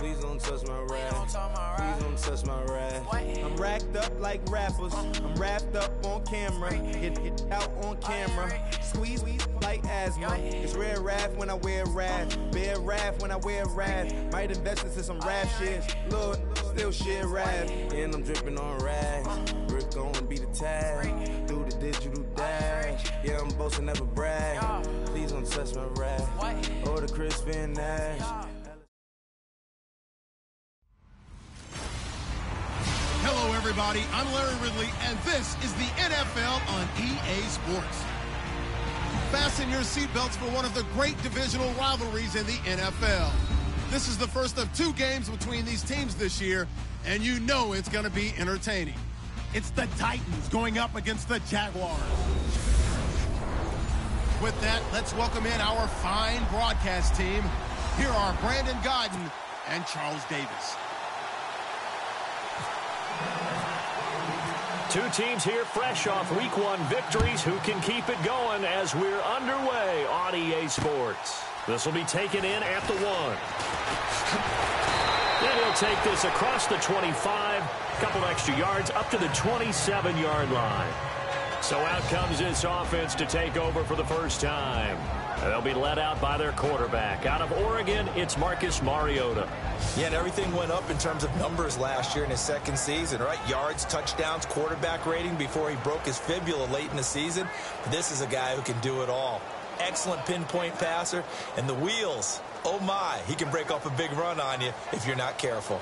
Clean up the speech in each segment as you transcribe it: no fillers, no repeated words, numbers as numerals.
Please don't touch my rag. Please don't touch my rag. I'm racked up like rappers. I'm wrapped up on camera. Hit out on camera. Squeeze like asthma. It's rare wrath when I wear wrath. Bear wrath when I wear wrath. Might invest into some rap shit. Lord, still shit wrath. And I'm dripping on rags. Rick gon' be the tag. Do the digital dash. Yeah, I'm boasting, never brag. Please don't touch my rag. Or the Chris Van Nash. Hello, everybody. I'm Larry Ridley, and this is the NFL on EA Sports. Fasten your seatbelts for one of the great divisional rivalries in the NFL. This is the first of 2 games between these teams this year, and you know it's going to be entertaining. It's the Titans going up against the Jaguars. With that, let's welcome in our fine broadcast team. Here are Brandon Gaudin and Charles Davis. Two teams here fresh off Week 1 victories. Who can keep it going as we're underway on EA Sports? This will be taken in at the 1. Then he'll take this across the 25. Couple extra yards up to the 27-yard line. So out comes this offense to take over for the first time. They'll be led out by their quarterback. Out of Oregon, it's Marcus Mariota. Yeah, and everything went up in terms of numbers last year in his second season, right? Yards, touchdowns, quarterback rating before he broke his fibula late in the season. This is a guy who can do it all. Excellent pinpoint passer. And the wheels, oh my, he can break off a big run on you if you're not careful.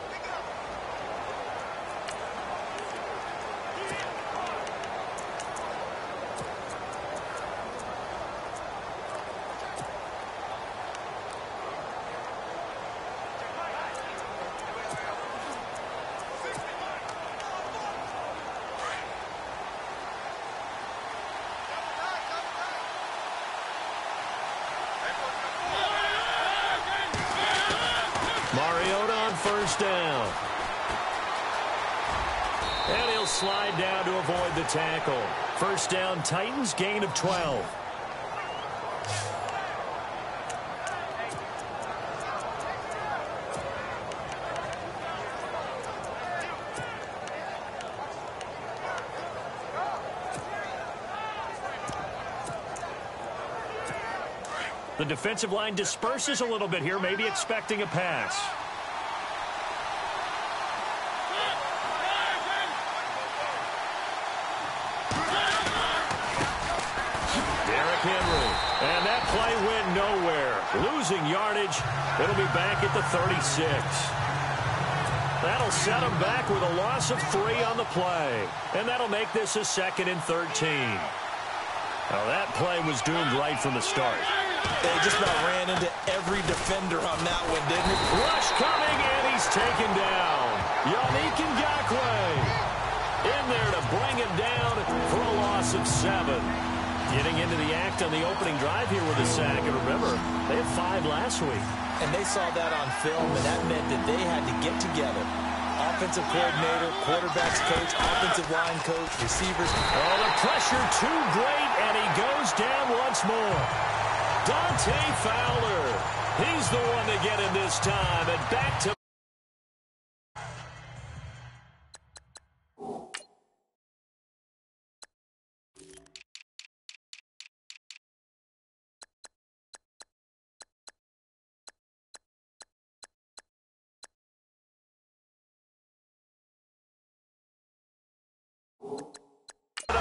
Mariota on first down. And he'll slide down to avoid the tackle. First down, Titans, gain of 12. The defensive line disperses a little bit here, maybe expecting a pass. Derrick Henry. And that play went nowhere. Losing yardage. It'll be back at the 36. That'll set him back with a loss of 3 on the play. And that'll make this a 2nd and 13. Now that play was doomed right from the start. They just about ran into every defender on that one, didn't it? Rush coming, and he's taken down. Yannick Ngakoue in there to bring him down for a loss of 7. Getting into the act on the opening drive here with a sack. And remember, they had 5 last week. And they saw that on film, and that meant that they had to get together. Offensive coordinator, quarterbacks coach, offensive line coach, receivers. Oh, the pressure too great, and he goes down once more. Dante Fowler. He's the one to get him this time, and back to...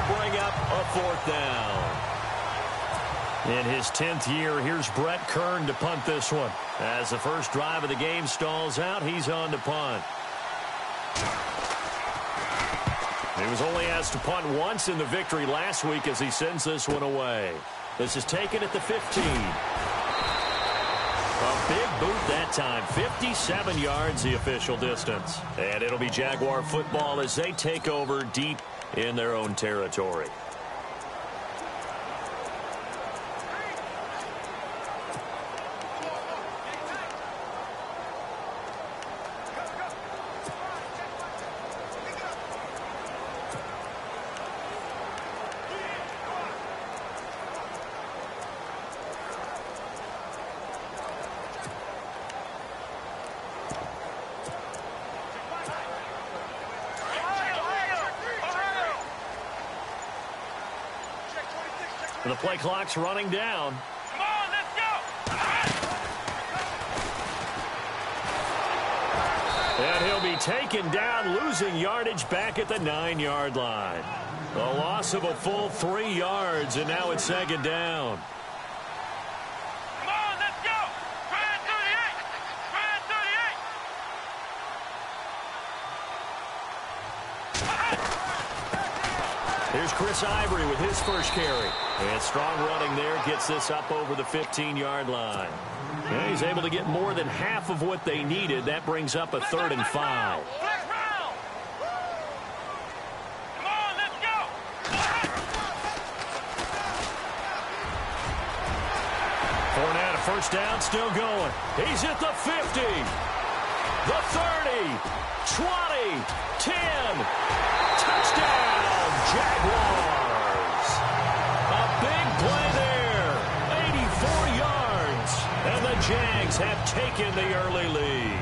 bring up a 4th down. In his 10th year, here's Brett Kern to punt this one. As the first drive of the game stalls out, he's on to punt. He was only asked to punt once in the victory last week as he sends this one away. This is taken at the 15. A big boot that time. 57 yards the official distance. And it'll be Jaguar football as they take over deep in their own territory. The play clock's running down. Come on, let's go! And he'll be taken down, losing yardage back at the 9-yard line. A loss of a full 3 yards, and now it's second down. Come on, let's go! Try it 38! Try it 38! Here's Chris Ivory with his first carry. And strong running there gets this up over the 15-yard line. And he's able to get more than half of what they needed. That brings up a 3rd and 5. Fournette, first down, still going. He's at the 50, the 30, 20, 10. Touchdown, Jaguars. A big play there, 84 yards. And the Jags have taken the early lead.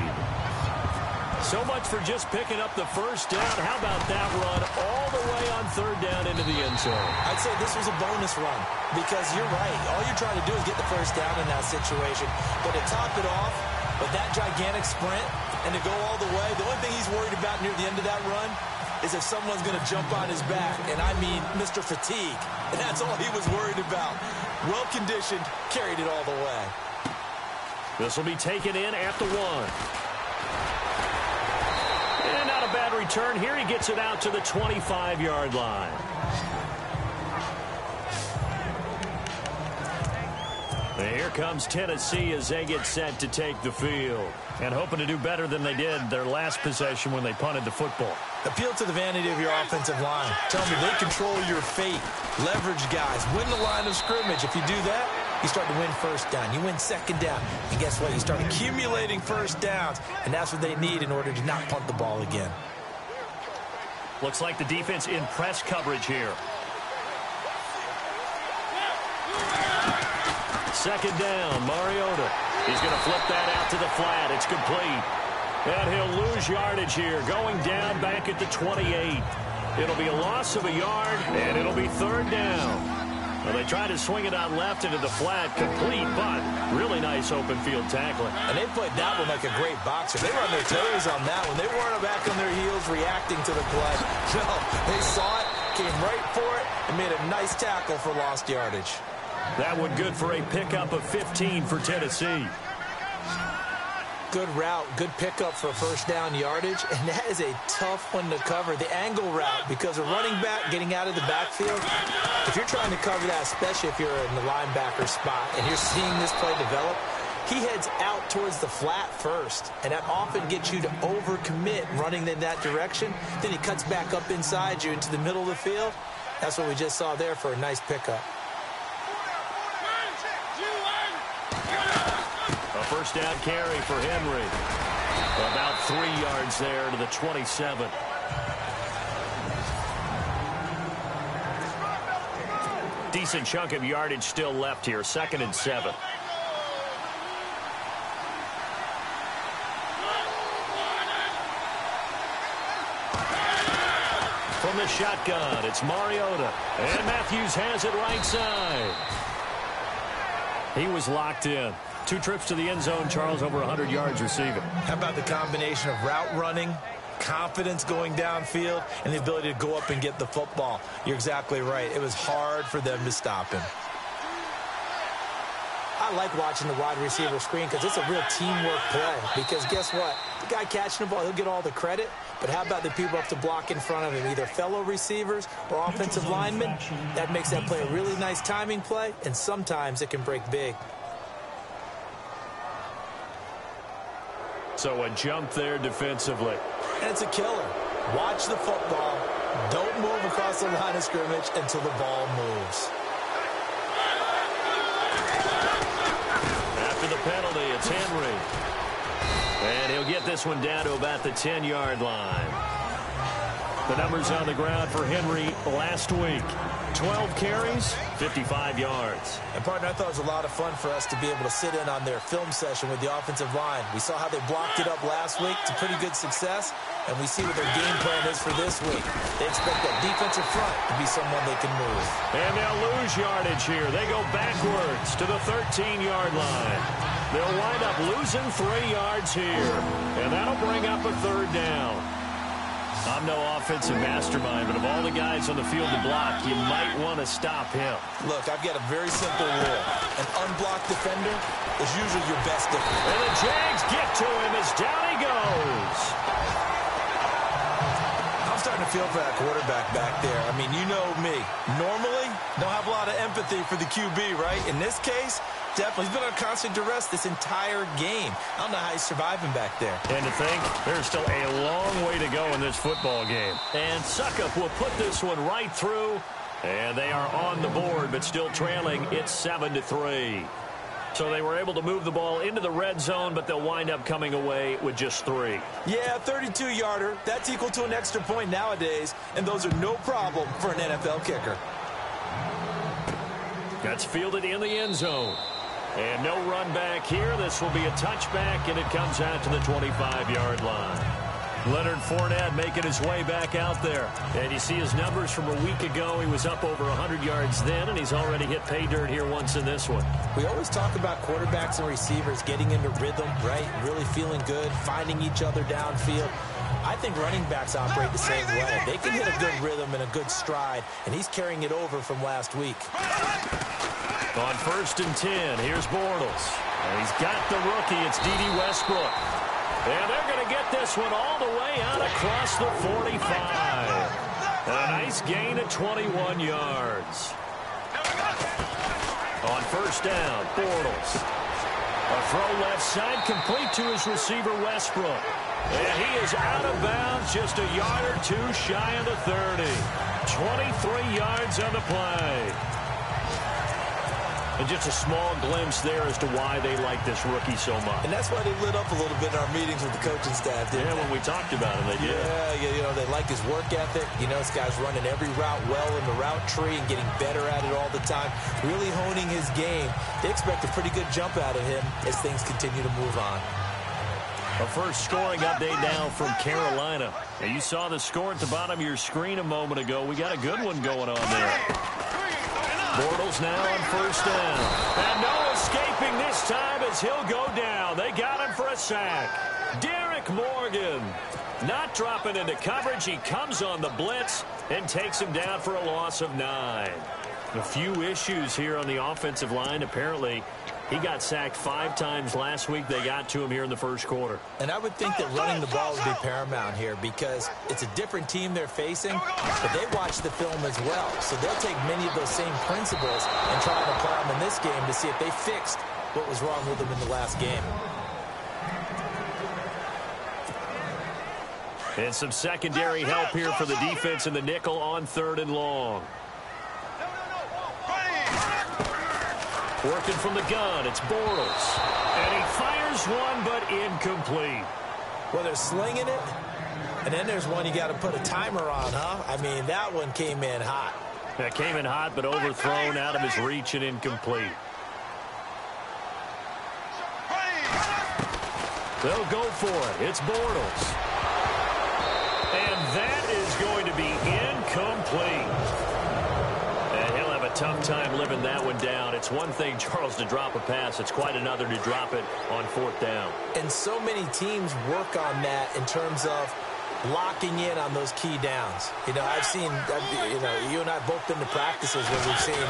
So much for just picking up the first down. How about that run all the way on 3rd down into the end zone? I'd say this was a bonus run because you're right. All you're trying to do is get the first down in that situation. But to top it off with that gigantic sprint and to go all the way, the only thing he's worried about near the end of that run is if someone's going to jump on his back. And I mean Mr. Fatigue. And that's all he was worried about. Well-conditioned, carried it all the way. This will be taken in at the 1. And not a bad return here. He gets it out to the 25-yard line. And here comes Tennessee as they get set to take the field. And hoping to do better than they did their last possession when they punted the football. Appeal to the vanity of your offensive line. Tell me they control your fate. Leverage guys. Win the line of scrimmage. If you do that, you start to win first down. You win second down. And guess what? You start accumulating first downs. And that's what they need in order to not punt the ball again. Looks like the defense in press coverage here. Second down, Mariota. He's going to flip that out to the flat. It's complete. And he'll lose yardage here, going down back at the 28. It'll be a loss of a yard, and it'll be 3rd down. Well, they try to swing it out left into the flat, complete, but really nice open field tackling. And they played that one like a great boxer. They were on their toes on that one. They weren't back on their heels reacting to the play. No, they saw it, came right for it, and made a nice tackle for lost yardage. That one good for a pickup of 15 for Tennessee. Good route, good pickup for first down yardage, and that is a tough one to cover, the angle route, because a running back getting out of the backfield, if you're trying to cover that, especially if you're in the linebacker spot and you're seeing this play develop, he heads out towards the flat first, and that often gets you to overcommit running in that direction. Then he cuts back up inside you into the middle of the field. That's what we just saw there for a nice pickup. A first down carry for Henry. About 3 yards there to the 27. Decent chunk of yardage still left here. 2nd and 7. From the shotgun, it's Mariota. And Matthews has it right side. He was locked in. 2 trips to the end zone, Charles, over 100 yards receiving. How about the combination of route running, confidence going downfield, and the ability to go up and get the football? You're exactly right. It was hard for them to stop him. I like watching the wide receiver screen because it's a real teamwork play. Because guess what? The guy catching the ball, he'll get all the credit. But how about the people up to block in front of him, either fellow receivers or offensive linemen? That makes that play a really nice timing play, and sometimes it can break big. So a jump there defensively. And it's a killer. Watch the football. Don't move across the line of scrimmage until the ball moves. After the penalty, it's Henry. And he'll get this one down to about the 10-yard line. The numbers on the ground for Henry last week. 12 carries, 55 yards. And, partner, I thought it was a lot of fun for us to be able to sit in on their film session with the offensive line. We saw how they blocked it up last week to pretty good success, and we see what their game plan is for this week. They expect that defensive front to be someone they can move. And they'll lose yardage here. They go backwards to the 13-yard line. They'll wind up losing 3 yards here, and that'll bring up a 3rd down. I'm no offensive mastermind, but of all the guys on the field to block, you might want to stop him. Look, I've got a very simple rule. An unblocked defender is usually your best defender. And the Jags get to him as down he goes. I'm starting to feel for that quarterback back there. I mean, you know me. Normally, don't have a lot of empathy for the QB, right? In this case, definitely. He's been on constant duress this entire game. I don't know how he's surviving back there. And to think, there's still a long way to go in this football game. And Succop will put this one right through. And they are on the board, but still trailing. It's 7-3. So they were able to move the ball into the red zone, but they'll wind up coming away with just 3. Yeah, 32-yarder. That's equal to an extra point nowadays, and those are no problem for an NFL kicker. That's fielded in the end zone. And no run back here. This will be a touchback, and it comes out to the 25-yard line. Leonard Fournette making his way back out there. And you see his numbers from a week ago. He was up over 100 yards then, and he's already hit pay dirt here once in this one. We always talk about quarterbacks and receivers getting into rhythm, right? Really feeling good, finding each other downfield. I think running backs operate the same way. They can hit a good rhythm and a good stride, and he's carrying it over from last week. On 1st and 10, here's Bortles. And he's got the rookie. It's D.D. Westbrook. And they're going to get this one all the way out across the 45. A nice gain of 21 yards. On 1st down, Bortles. A throw left side, complete to his receiver, Westbrook. And he is out of bounds, just a yard or 2 shy of the 30. 23 yards on the play. And just a small glimpse there as to why they like this rookie so much. And that's why they lit up a little bit in our meetings with the coaching staff, didn't they? When we talked about him, they did. Yeah, you know, they like his work ethic. You know, this guy's running every route well in the route tree and getting better at it all the time, really honing his game. They expect a pretty good jump out of him as things continue to move on. A first scoring update now from Carolina. And you saw the score at the bottom of your screen a moment ago. We got a good one going on there. Bortles now on 1st down. And no escaping this time as he'll go down. They got him for a sack. Derek Morgan not dropping into coverage. He comes on the blitz and takes him down for a loss of 9. A few issues here on the offensive line. Apparently, he got sacked 5 times last week. They got to him here in the first quarter. And I would think that running the ball would be paramount here because it's a different team they're facing, but they watch the film as well. So they'll take many of those same principles and try to apply them in this game to see if they fixed what was wrong with them in the last game. And some secondary help here for the defense in the nickel on 3rd and long. Working from the gun, it's Bortles. And he fires one, but incomplete. Well, they're slinging it, and then there's one you got to put a timer on, huh? I mean, that one came in hot. That came in hot, but overthrown out of his reach and incomplete. They'll go for it. It's Bortles. And that is going to be incomplete. Tough time living that one down. It's one thing, Charles, to drop a pass. It's quite another to drop it on 4th down. And so many teams work on that in terms of locking in on those key downs. You know, I've seen, you and I both been to practices where we've seen,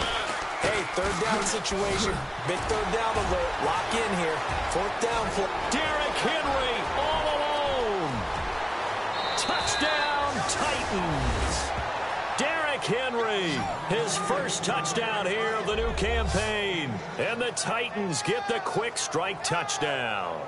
hey, 3rd down situation, big 3rd down alert, lock in here, 4th down play. Derrick Henry all alone. Touchdown, Titans. Derrick Henry, his first touchdown here of the new campaign. And the Titans get the quick strike touchdown.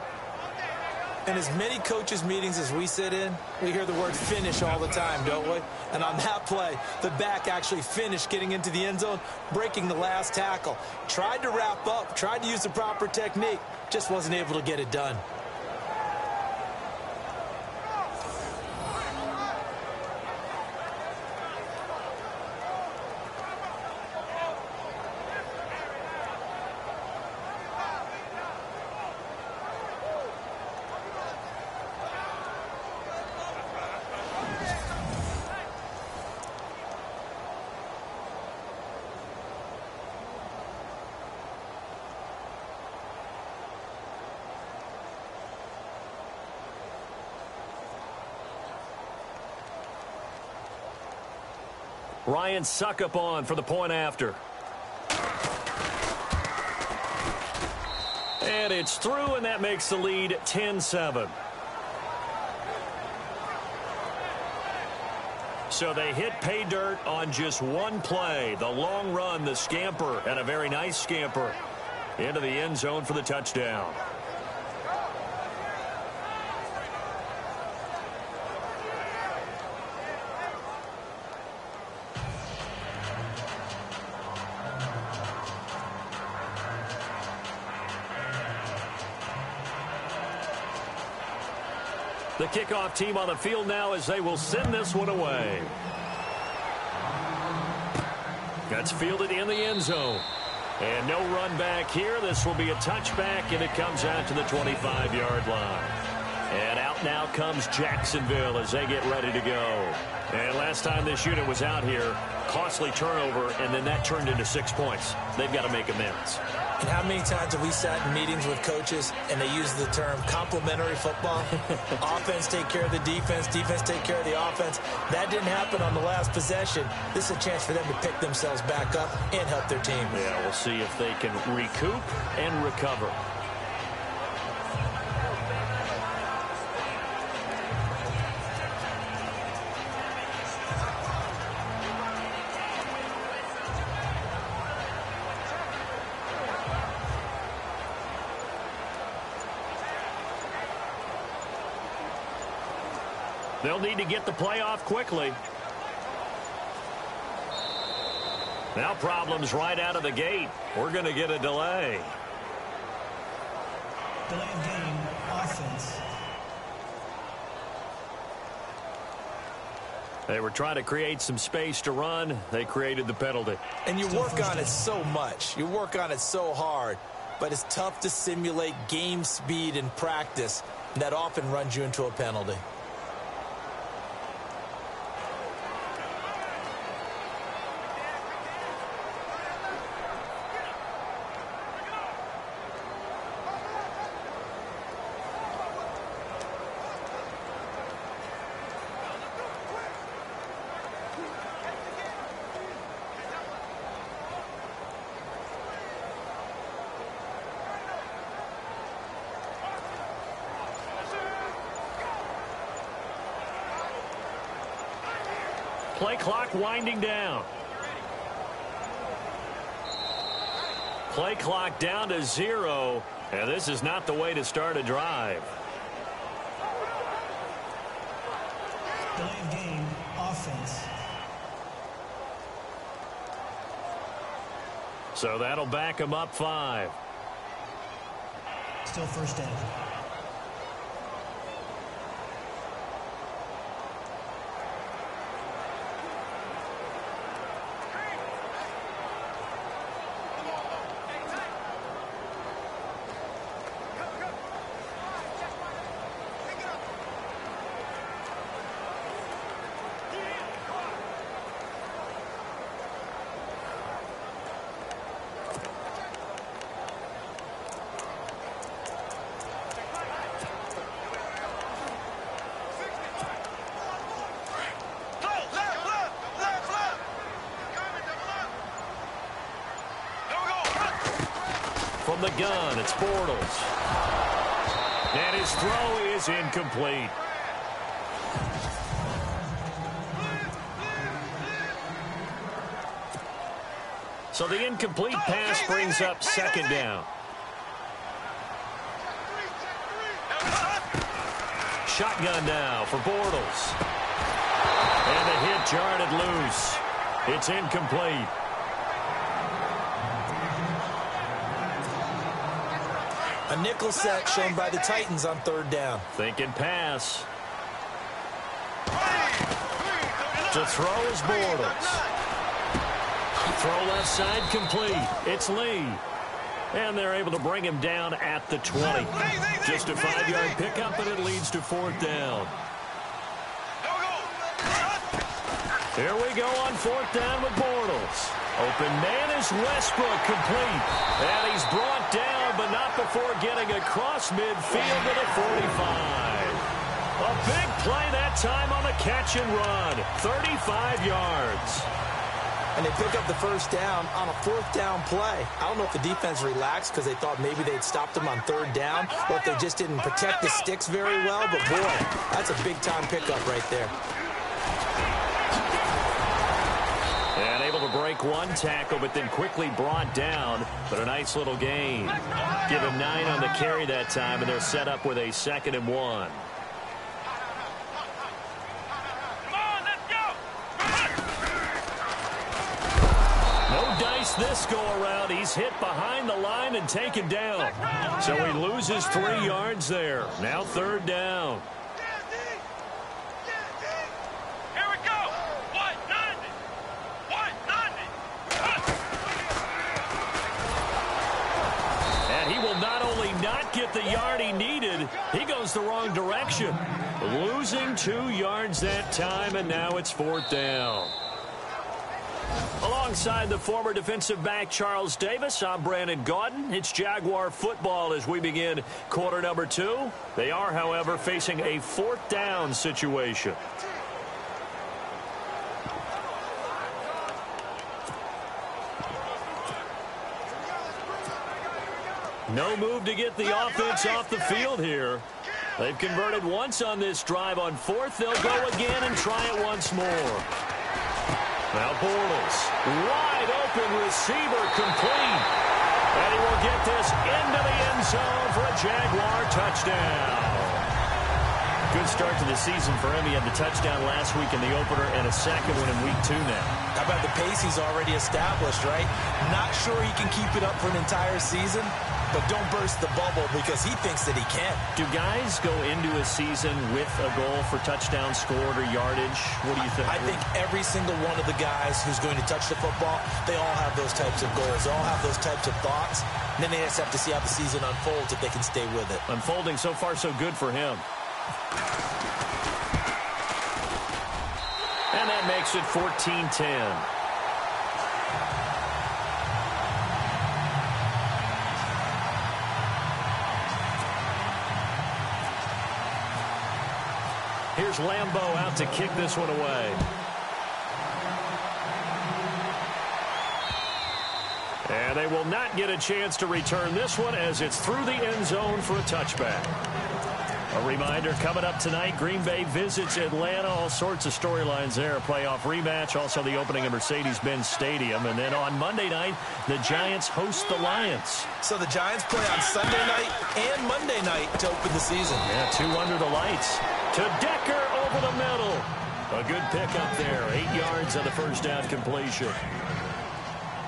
In as many coaches' meetings as we sit in, we hear the word finish all the time, don't we? And on that play, the back actually finished getting into the end zone, breaking the last tackle. Tried to wrap up, tried to use the proper technique, just wasn't able to get it done. Ryan Suckup on for the point after. And it's through, and that makes the lead 10-7. So they hit pay dirt on just one play. The long run, the scamper, and a very nice scamper into the end zone for the touchdown. The kickoff team on the field now as they will send this one away. That's fielded in the end zone. And no run back here. This will be a touchback, and it comes out to the 25-yard line. And out now comes Jacksonville as they get ready to go. And last time this unit was out here, costly turnover, and then that turned into 6 points. They've got to make amends. And how many times have we sat in meetings with coaches and they use the term complementary football? Offense take care of the defense, defense take care of the offense. That didn't happen on the last possession. This is a chance for them to pick themselves back up and help their team. Yeah, we'll see if they can recoup and recover. They'll need to get the play off quickly. Now problems right out of the gate. We're going to get a delay. Delay of game, offense. They were trying to create some space to run. They created the penalty. And you work on it so much. You work on it so hard. But it's tough to simulate game speed in practice. And that often runs you into a penalty. Play clock winding down. Play clock down to 0, and this is not the way to start a drive. Delay of game, offense. So that'll back them up 5. Still first down. From the gun, it's Bortles. And his throw is incomplete. So the incomplete pass brings up second down. Shotgun now for Bortles. And the hit jarred loose. It's incomplete. A nickel set shown by the Titans on third down. Thinking pass. To throw is Bortles. Throw left side complete. It's Lee. And they're able to bring him down at the 20. Just a 5-yard pickup, and it leads to fourth down. Here we go on fourth down with Bortles. Open man is Westbrook, complete. And he's brought down, but not before getting across midfield to the 45. A big play that time on the catch and run. 35 yards. and they pick up the first down on a fourth down play. I don't know if the defense relaxed because they thought maybe they'd stopped them on third down, or if they just didn't protect the sticks very well, but boy, that's a big-time pickup right there. And able to break one tackle, but then quickly brought down, but a nice little gain. Give him 9 on the carry that time, and they're set up with a 2nd and 1. This go around, he's hit behind the line and taken down. So he loses 3 yards there. Now 3rd down. Here we go. 190. 190. And he will not only not get the yard he needed, he goes the wrong direction. Losing 2 yards that time, and now it's 4th down. Alongside the former defensive back Charles Davis, I'm Brandon Gaudin. It's Jaguar football as we begin quarter number 2. They are, however, facing a 4th down situation. No move to get the offense off the field here. They've converted once on this drive. On 4th, they'll go again and try it once more. Now Bortles, wide open receiver, complete. And he will get this into the end zone for a Jaguar touchdown. Good start to the season for him. He had the touchdown last week in the opener and a second one in week 2 now. How about the pace he's already established, right? Not sure he can keep it up for an entire season, but don't burst the bubble because he thinks that he can. Do guys go into a season with a goal for touchdown scored or yardage? What do you think? I think every single one of the guys who's going to touch the football, they all have those types of goals. They all have those types of thoughts. And then they just have to see how the season unfolds if they can stay with it. Unfolding so far so good for him. And that makes it 14-10. Here's Lambeau out to kick this one away. And they will not get a chance to return this one as it's through the end zone for a touchback. A reminder, coming up tonight, Green Bay visits Atlanta. All sorts of storylines there. A playoff rematch, also the opening of Mercedes-Benz Stadium. And then on Monday night, the Giants host the Lions. So the Giants play on Sunday night and Monday night to open the season. Yeah, 2 under the lights. To Decker over the middle. A good pickup there. 8 yards on the first down completion.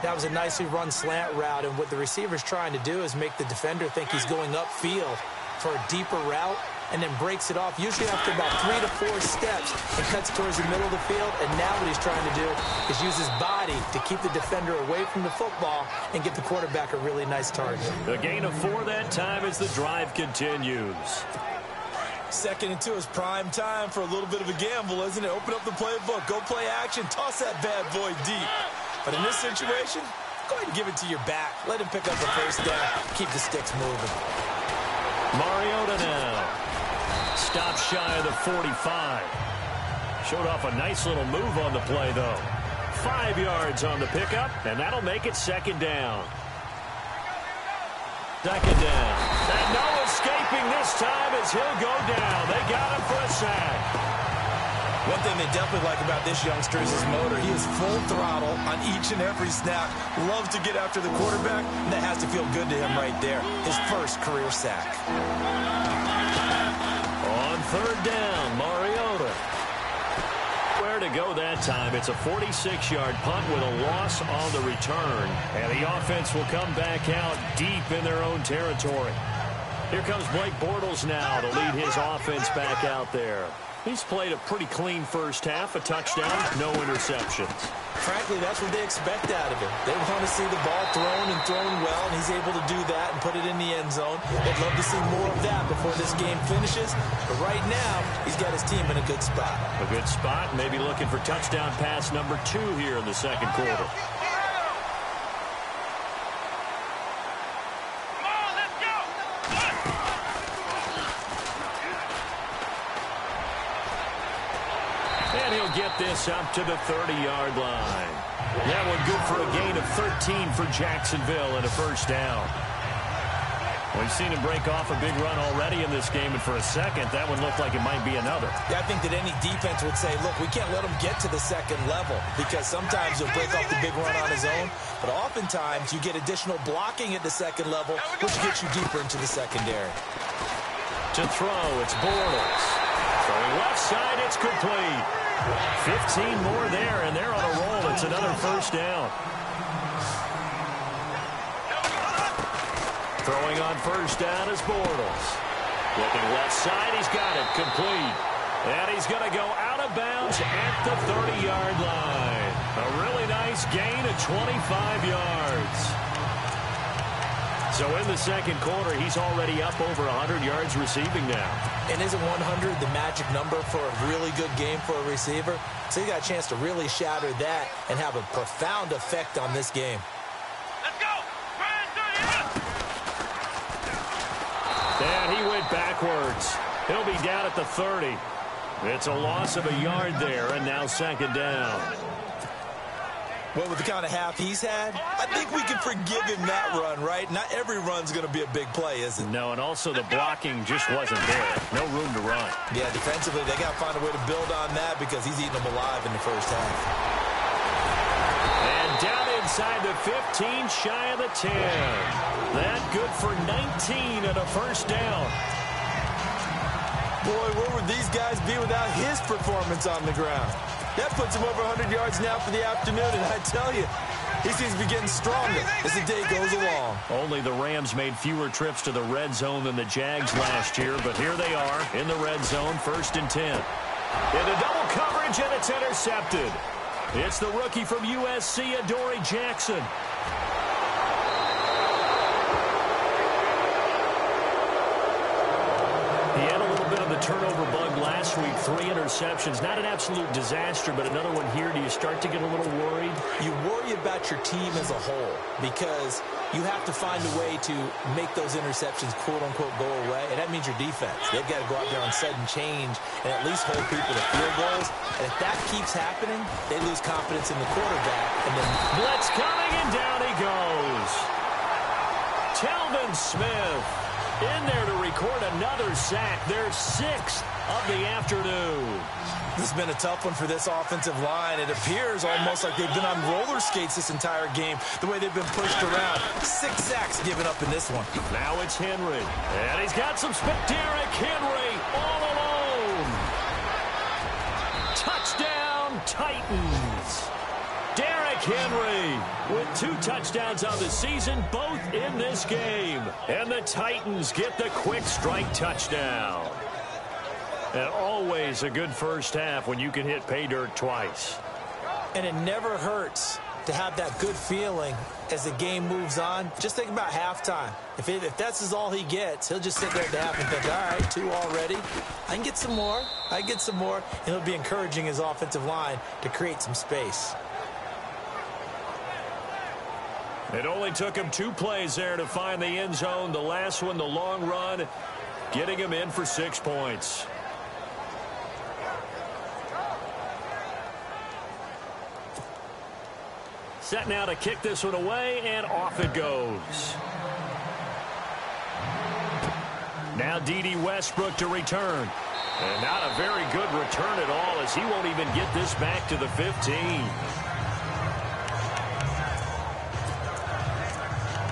That was a nicely run slant route, and what the receiver's trying to do is make the defender think he's going upfield for a deeper route, and then breaks it off, usually after about 3 to 4 steps, and cuts towards the middle of the field. And now what he's trying to do is use his body to keep the defender away from the football and get the quarterback a really nice target. The gain of 4 that time as the drive continues. 2nd and 2 is prime time for a little bit of a gamble, isn't it? Open up the playbook, go play action, toss that bad boy deep. But in this situation, go ahead and give it to your back. Let him pick up the first down. Keep the sticks moving. Mariota now. Stop shy of the 45. Showed off a nice little move on the play, though. 5 yards on the pickup, and that'll make it 2nd down. 2nd down. And no escaping this time as he'll go down. They got him for a sack. One thing they definitely like about this youngster is his motor. He is full throttle on each and every snap. Loves to get after the quarterback, and that has to feel good to him right there. His first career sack. On 3rd down, Mariota. Where to go that time? It's a 46-yard punt with a loss on the return. And the offense will come back out deep in their own territory. Here comes Blake Bortles now to lead his offense back out there. He's played a pretty clean first half, a touchdown, no interceptions. Frankly, that's what they expect out of him. They want to see the ball thrown and thrown well, and he's able to do that and put it in the end zone. They'd love to see more of that before this game finishes. But right now, he's got his team in a good spot. A good spot, maybe looking for touchdown pass number 2 here in the 2nd quarter. get this up to the 30-yard line. That one good for a gain of 13 for Jacksonville and a first down. We've seen him break off a big run already in this game, and for a second, that one looked like it might be another. Yeah, I think that any defense would say, look, we can't let him get to the second level, because sometimes he'll break off the big run on his own, but oftentimes you get additional blocking at the second level, which gets you deeper into the secondary. To throw, it's Bortles. Throwing left side, it's complete. 15 more there, and they're on a roll. It's another first down. Throwing on first down is Bortles. Looking left side, he's got it, complete. And he's going to go out of bounds at the 30-yard line. A really nice gain of 25 yards. So in the second quarter, he's already up over 100 yards receiving now. And isn't 100 the magic number for a really good game for a receiver? So he got a chance to really shatter that and have a profound effect on this game. Let's go! And he went backwards. He'll be down at the 30. It's a loss of a yard there, and now second down. Well, with the kind of half he's had, I think we can forgive him that run, right? Not every run's going to be a big play, is it? No, and also the blocking just wasn't there. No room to run. Yeah, defensively, they got to find a way to build on that because he's eating them alive in the first half. And down inside the 15, shy of the 10. That good for 19 and a first down. Boy, where would these guys be without his performance on the ground? That puts him over 100 yards now for the afternoon, and I tell you, he seems to be getting stronger as the day goes along. Only the Rams made fewer trips to the red zone than the Jags last year, but here they are in the red zone, 1st and 10. Into double coverage, and it's intercepted. It's the rookie from USC, Adoree Jackson. He had a little bit of the turnover bug last week, 3 interceptions. Not an absolute disaster, but another one here. Do you start to get a little worried? You worry about your team as a whole because you have to find a way to make those interceptions, quote-unquote, go away, and that means your defense. They've got to go out there on sudden change and at least hold people to field goals. And if that keeps happening, they lose confidence in the quarterback. And then blitz coming, and down he goes. Telvin Smith in there to record another sack. Their 6th of the afternoon. This has been a tough one for this offensive line. It appears almost like they've been on roller skates this entire game, the way they've been pushed around. 6 sacks given up in this one. Now it's Henry. And he's got some spit. Derrick Henry all alone. Touchdown, Titans. Derrick Henry with 2 touchdowns on the season, both in this game. And the Titans get the quick strike touchdown. And always a good first half when you can hit pay dirt twice. And it never hurts to have that good feeling as the game moves on. Just think about halftime. If that's all he gets, he'll just sit there at the half and think, all right, 2 already. I can get some more. I can get some more. And he'll be encouraging his offensive line to create some space. It only took him 2 plays there to find the end zone. The last one, the long run, getting him in for 6 points. Set now to kick this one away, and off it goes. Now D.D. Westbrook to return. And not a very good return at all, as he won't even get this back to the 15.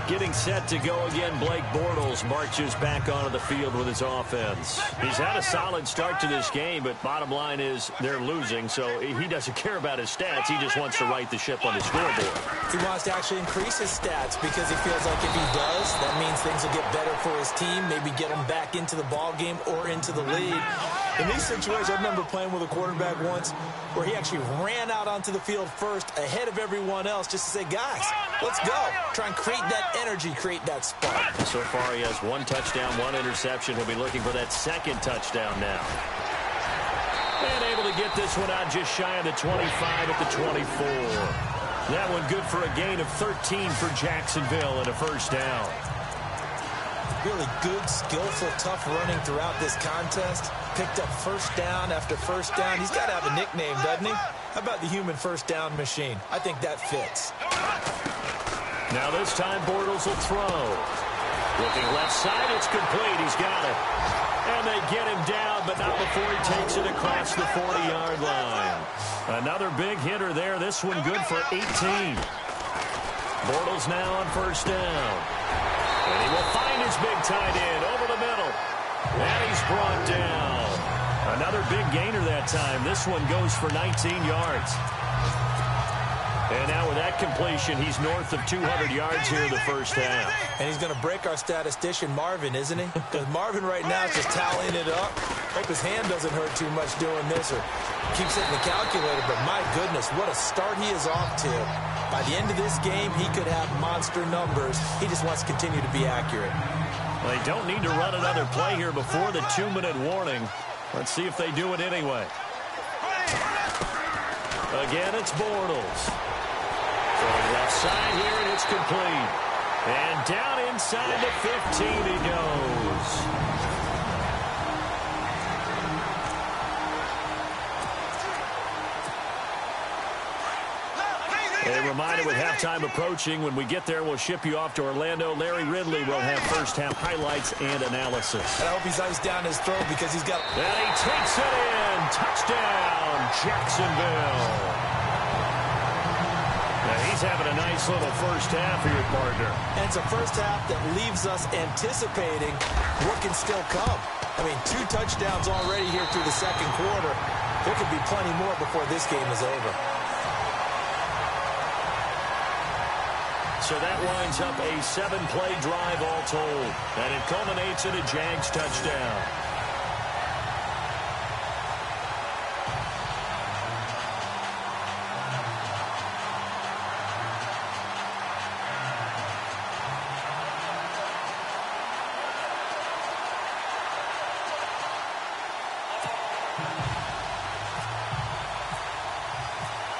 Getting set to go again, Blake Bortles marches back onto the field with his offense. He's had a solid start to this game, but bottom line is they're losing, so he doesn't care about his stats. He just wants to right the ship on the scoreboard. He wants to actually increase his stats because he feels like if he does, that means things will get better for his team, maybe get him back into the ball game or into the lead. In these situations, I remember playing with a quarterback once where he actually ran out onto the field first ahead of everyone else just to say, guys, let's go. Try and create that energy, create that spark. So far, he has 1 touchdown, 1 interception. He'll be looking for that 2nd touchdown now. And able to get this one out just shy of the 25 at the 24. That one good for a gain of 13 for Jacksonville and a first down. Really good, skillful, tough running throughout this contest. Picked up first down after first down. He's got to have a nickname, doesn't he? How about the human first down machine? I think that fits. Now this time Bortles will throw. Looking left side, it's complete. He's got it. And they get him down, but not before he takes it across the 40-yard line. Another big hitter there. This one good for 18. Bortles now on first down. And he will find his big tight end over the middle. And he's brought down. Another big gainer that time. This one goes for 19 yards. And now with that completion, he's north of 200 yards here in the first half. And he's going to break our statistician, Marvin, isn't he? Because Marvin right now is just tallying it up. Hope his hand doesn't hurt too much doing this or keeps hitting the calculator. But my goodness, what a start he is off to. By the end of this game, he could have monster numbers. He just wants to continue to be accurate. Well, they don't need to run another play here before the 2-minute warning. Let's see if they do it anyway. Again, it's Bortles. Throwing left side here, and it's complete. And down inside the 15 he goes. A reminder with halftime approaching, when we get there, we'll ship you off to Orlando. Larry Ridley will have first-half highlights and analysis. And I hope he's iced down his throat because he's got... And he takes it in. Touchdown, Jacksonville. Now he's having a nice little first half here, partner. And it's a first half that leaves us anticipating what can still come. I mean, 2 touchdowns already here through the second quarter. There could be plenty more before this game is over. So that winds up a 7-play drive all told. And it culminates in a Jags touchdown.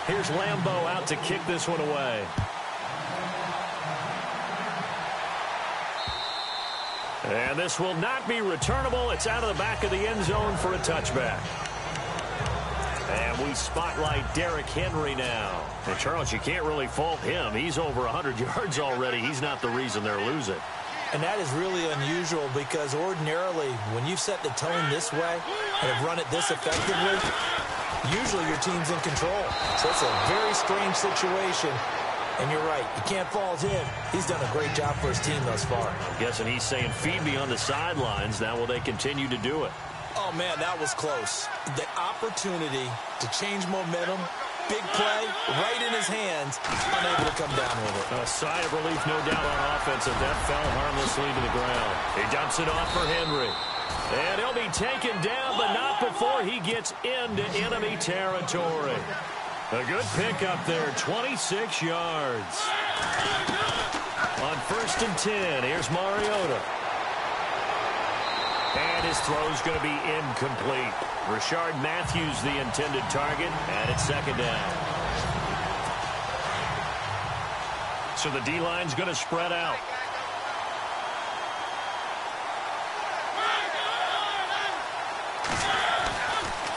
Here's Lambeau out to kick this one away. And this will not be returnable. It's out of the back of the end zone for a touchback. And we spotlight Derrick Henry now. And Charles, you can't really fault him. He's over 100 yards already. He's not the reason they're losing. And that is really unusual because ordinarily when you set the tone this way and have run it this effectively, usually your team's in control. So it's a very strange situation. And you're right, you can't fault him. He's done a great job for his team thus far. I'm guessing he's saying, feed me on the sidelines. Now will they continue to do it? Oh, man, that was close. The opportunity to change momentum, big play, right in his hands, unable to come down with it. A sigh of relief, no doubt, on offense, and that fell harmlessly to the ground. He dumps it off for Henry. And he'll be taken down, but not before he gets into enemy territory. A good pickup there, 26 yards. On 1st and 10, here's Mariota. And his throw's going to be incomplete. Rashard Matthews, the intended target, and it's 2nd down. So the D-line's going to spread out.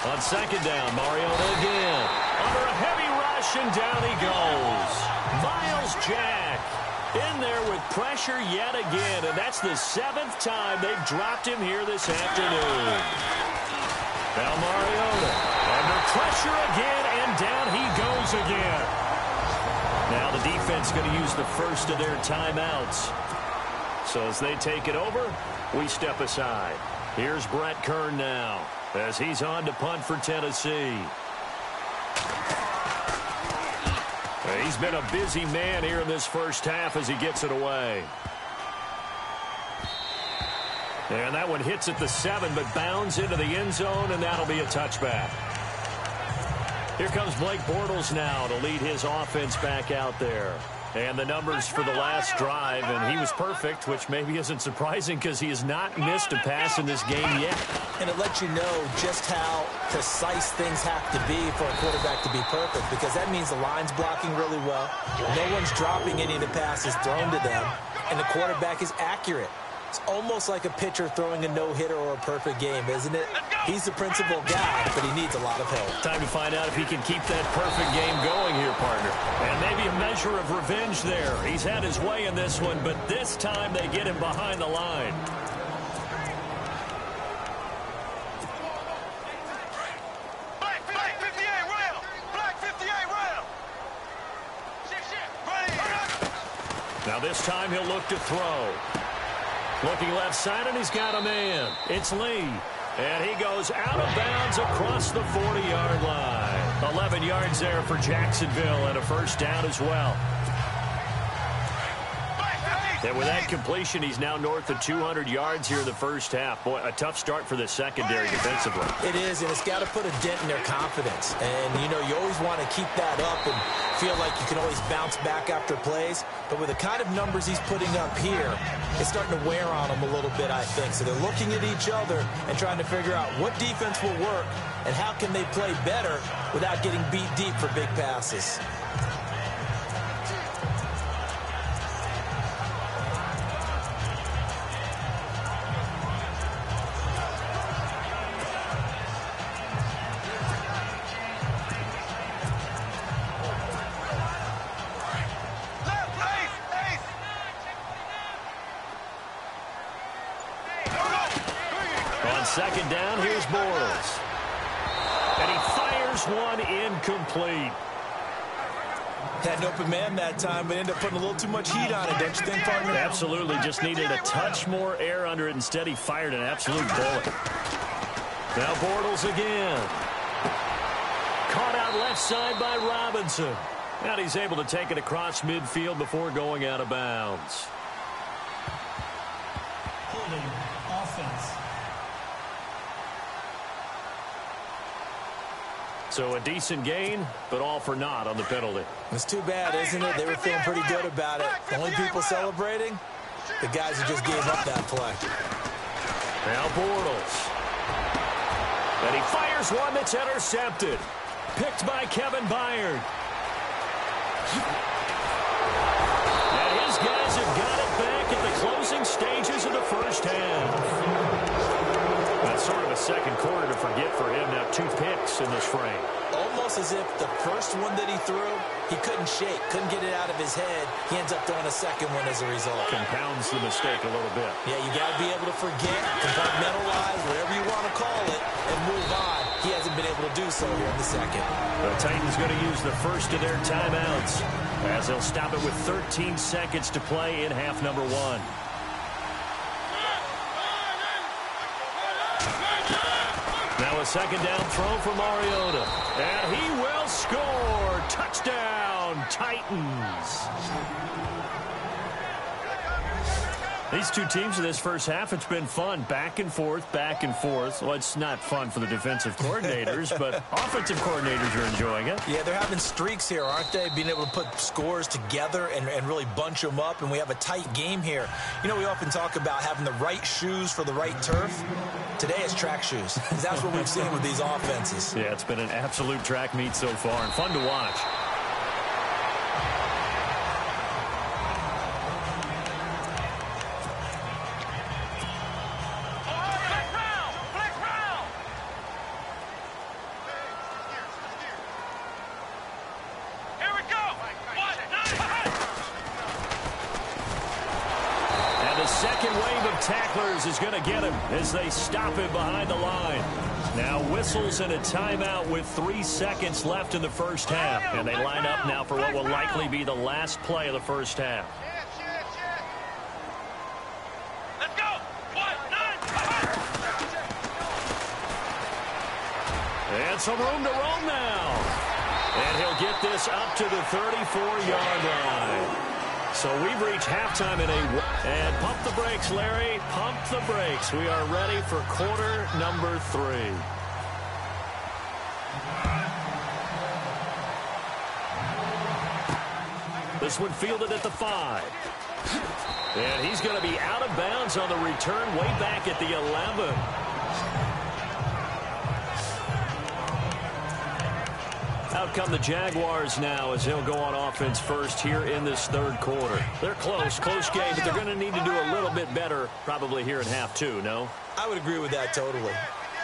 On 2nd down, Mariota again. Under a heavy rush, and down he goes. Myles Jack in there with pressure yet again, and that's the 7th time they've dropped him here this afternoon. Now Mariota under pressure again, and down he goes again. Now the defense going to use the first of their timeouts. So as they take it over, we step aside. Here's Brett Kern now as he's on to punt for Tennessee. He's been a busy man here in this first half as he gets it away. And that one hits at the 7, but bounds into the end zone, and that'll be a touchback. Here comes Blake Bortles now to lead his offense back out there. And the numbers for the last drive, and he was perfect, which maybe isn't surprising because he has not missed a pass in this game yet. And it lets you know just how precise things have to be for a quarterback to be perfect, because that means the line's blocking really well. No one's dropping any of the passes thrown to them, and the quarterback is accurate. It's almost like a pitcher throwing a no-hitter or a perfect game, isn't it? He's the principal guy, but he needs a lot of help. Time to find out if he can keep that perfect game going here, partner. And maybe a measure of revenge there. He's had his way in this one, but this time they get him behind the line. Black 58 round. Black 58 round. Now this time he'll look to throw. Looking left side, and he's got a man. It's Lee. And he goes out of bounds across the 40-yard line. 11 yards there for Jacksonville and a first down as well. And with that completion, he's now north of 200 yards here in the first half. Boy, a tough start for the secondary defensively. It is, and it's got to put a dent in their confidence. And, you know, you always want to keep that up and feel like you can always bounce back after plays. But with the kind of numbers he's putting up here, it's starting to wear on them a little bit, I think. So they're looking at each other and trying to figure out what defense will work and how can they play better without getting beat deep for big passes. Second down, here's Bortles. And he fires one incomplete. Had an open man that time, but ended up putting a little too much heat on it, don't you think, partner? Absolutely, just needed a touch more air under it. Instead, he fired an absolute bullet. Now Bortles again. Caught out left side by Robinson. And he's able to take it across midfield before going out of bounds. Holding offense. So a decent gain, but all for naught on the penalty. It's too bad, isn't it? They were feeling pretty good about it. The only people celebrating, the guys who just gave up that play. Now Bortles. And he fires one that's intercepted. Picked by Kevin Byard. And his guys have got it back at the closing stages of the first half. That's sort of a second quarter to forget for him. Now 2 picks in this frame. Almost as if the first one that he threw, he couldn't shake, couldn't get it out of his head. He ends up throwing a second one as a result. Compounds the mistake a little bit. Yeah, you got to be able to forget, compartmentalize, whatever you want to call it, and move on. He hasn't been able to do so here in the second. The Titans going to use the first of their timeouts as they'll stop it with 13 seconds to play in half number 1. Now a second down throw for Mariota. And he will score. Touchdown, Titans. These two teams in this first half, it's been fun. Back and forth, back and forth. Well, it's not fun for the defensive coordinators, but offensive coordinators are enjoying it. Yeah, they're having streaks here, aren't they? Being able to put scores together and really bunch them up, and we have a tight game here. You know, we often talk about having the right shoes for the right turf. Today it's track shoes. That's what we've seen with these offenses. Yeah, it's been an absolute track meet so far and fun to watch. Tacklers is going to get him as they stop him behind the line. Now whistles and a timeout with 3 seconds left in the first half. And they line up now for what will likely be the last play of the first half. Let's go. 1, 9. And some room to roam now. And he'll get this up to the 34-yard line. So we've reached halftime in and pump the brakes, Larry. Pump the brakes. We are ready for quarter number 3. This one fielded at the 5. And he's going to be out of bounds on the return way back at the 11. out come the Jaguars now as he'll go on offense first here in this third quarter. They're close game, but they're going to need to do a little bit better probably here in half two, no? I would agree with that totally.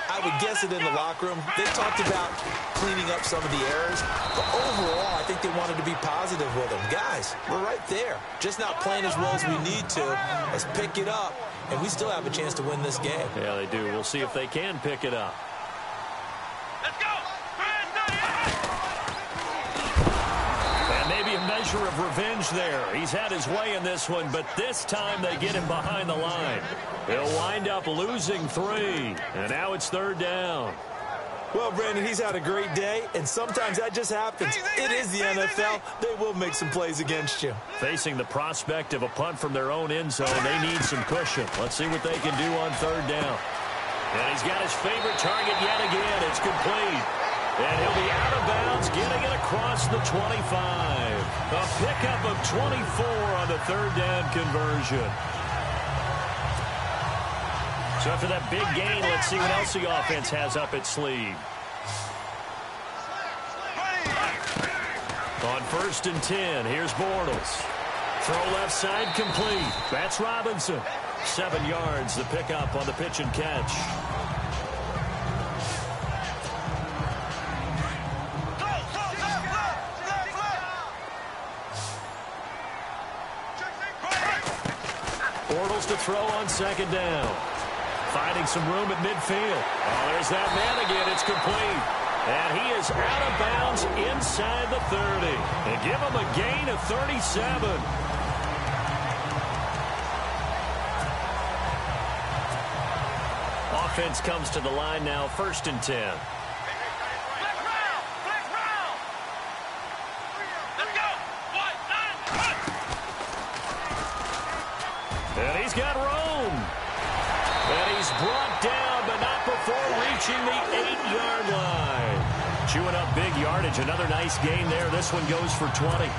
I would guess it in the locker room. They talked about cleaning up some of the errors, but overall, I think they wanted to be positive with them. Guys, we're right there. Just not playing as well as we need to. Let's pick it up, and we still have a chance to win this game. Yeah, they do. We'll see if they can pick it up. Let's go! And maybe a measure of revenge there. He's had his way in this one, but this time they get him behind the line. He'll wind up losing 3, and now it's third down. Well, Brandon, he's had a great day, and sometimes that just happens. It is the NFL. They will make some plays against you. Facing the prospect of a punt from their own end zone, they need some cushion. Let's see what they can do on third down. And he's got his favorite target yet again. It's complete. And he'll be out of bounds, getting it across the 25. A pickup of 24 on the third down conversion. So after that big gain, let's see what else the offense has up its sleeve. On 1st and 10, here's Bortles. Throw left side complete. That's Robinson. 7 yards, the pickup on the pitch and catch. Bortles to throw on 2nd down. Finding some room at midfield. Oh, there's that man again. It's complete. And he is out of bounds inside the 30. And give him a gain of 37. Offense comes to the line now, 1st and 10. And he's got room. And he's brought down, but not before reaching the 8-yard line. Chewing up big yardage. Another nice gain there. This one goes for 20.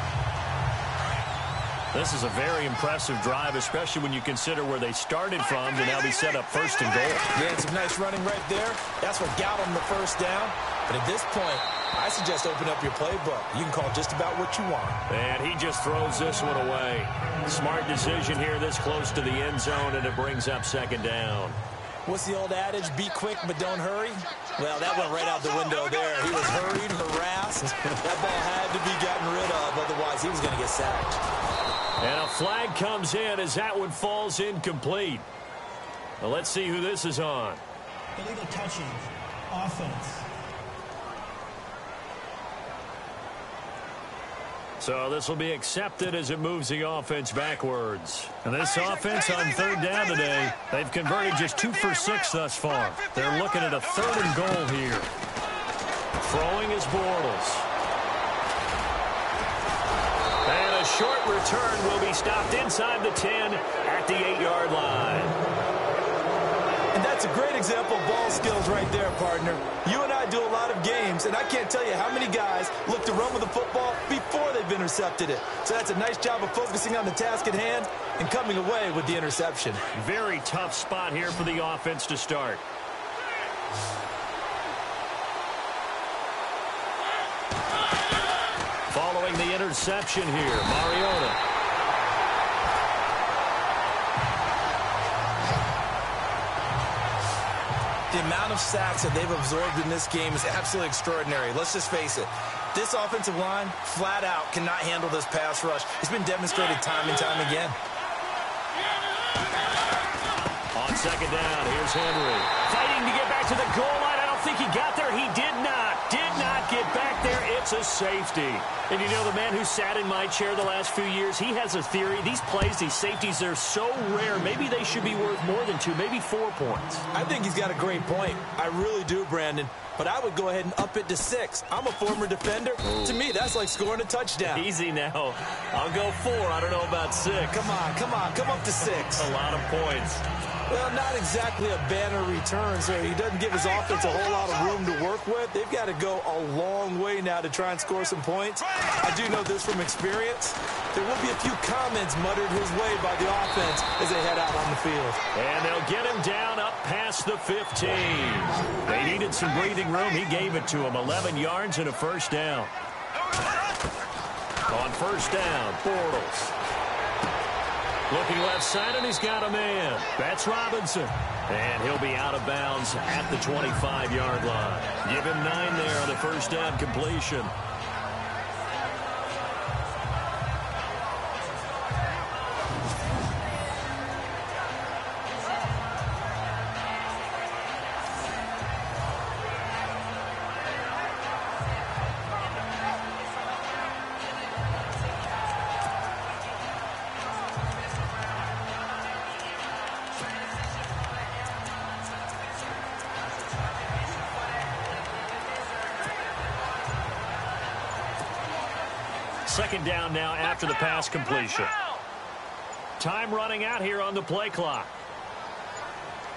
This is a very impressive drive, especially when you consider where they started from to now be set up 1st and goal. Yeah, some nice running right there. That's what got them the 1st down. But at this point, I suggest open up your playbook. You can call just about what you want. And he just throws this one away. Smart decision here this close to the end zone, and it brings up 2nd down. What's the old adage? Be quick, but don't hurry? Well, that went right out the window there. He was hurried, harassed. That ball had to be gotten rid of, otherwise he was going to get sacked. And a flag comes in as that one falls incomplete. Well, let's see who this is on. Illegal touching. Offense. So this will be accepted as it moves the offense backwards. And this offense on 3rd down today, they've converted just 2 for 6 thus far. They're looking at a 3rd and goal here. Throwing is Bortles. And a short return will be stopped inside the 10 at the 8-yard line. And that's a great example of ball skills right there, partner. You and I do a lot of games, and I can't tell you how many guys look to run with the football before they've intercepted it. So that's a nice job of focusing on the task at hand and coming away with the interception. Very tough spot here for the offense to start. Following the interception here, Mariota. The amount of sacks that they've absorbed in this game is absolutely extraordinary. Let's just face it. This offensive line, flat out, cannot handle this pass rush. It's been demonstrated time and time again. On 2nd down, here's Henry. Fighting to get back to the goal line. I don't think he got there. He did not get back there. It's a safety. And you know, the man who sat in my chair the last few years, he has a theory. These plays, these safeties, they're so rare. Maybe they should be worth more than 2, maybe 4 points. I think he's got a great point. I really do, Brandon. But I would go ahead and up it to 6. I'm a former defender. Ooh. To me, that's like scoring a touchdown. Easy now. I'll go 4. I don't know about 6. Come on. Come up to 6. A lot of points. Well, not exactly a banner return, so he doesn't give his offense a whole lot of room to work with. They've got to go a long way now to try and score some points. I do know this from experience. There will be a few comments muttered his way by the offense as they head out on the field. And they'll get him down up past the 15. They needed some breathing room. He gave it to him. 11 yards and a first down. On first down, Bortles. Looking left side, and he's got a man. That's Robinson. And he'll be out of bounds at the 25-yard line. Give him 9 there on the first down completion. Second down now after the pass completion. Time running out here on the play clock.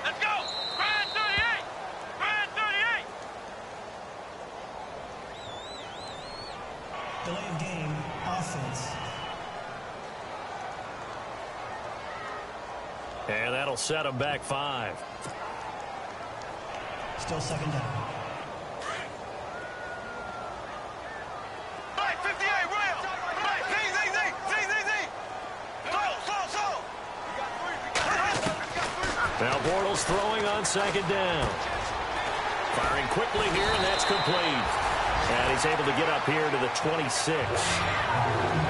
Let's go! Ryan 38! Ryan 38! Delay of game, offense. And that'll set him back 5. Still second down. Right, 58, Royal! Right, Z. Slow. Now Bortles throwing on second down. Firing quickly here, and that's complete. And he's able to get up here to the 26.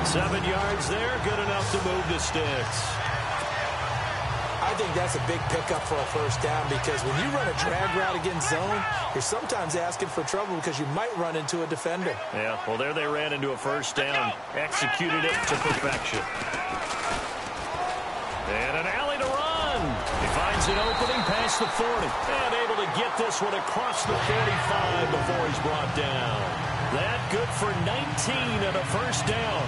7 yards there, good enough to move the sticks. I think that's a big pickup for a first down because when you run a drag route against zone, you're sometimes asking for trouble because you might run into a defender. Yeah, well, there they ran into a first down. Executed it to perfection. And an alley to run. He finds an opening past the 40. And able to get this one across the 45 before he's brought down. That good for 19 and a first down.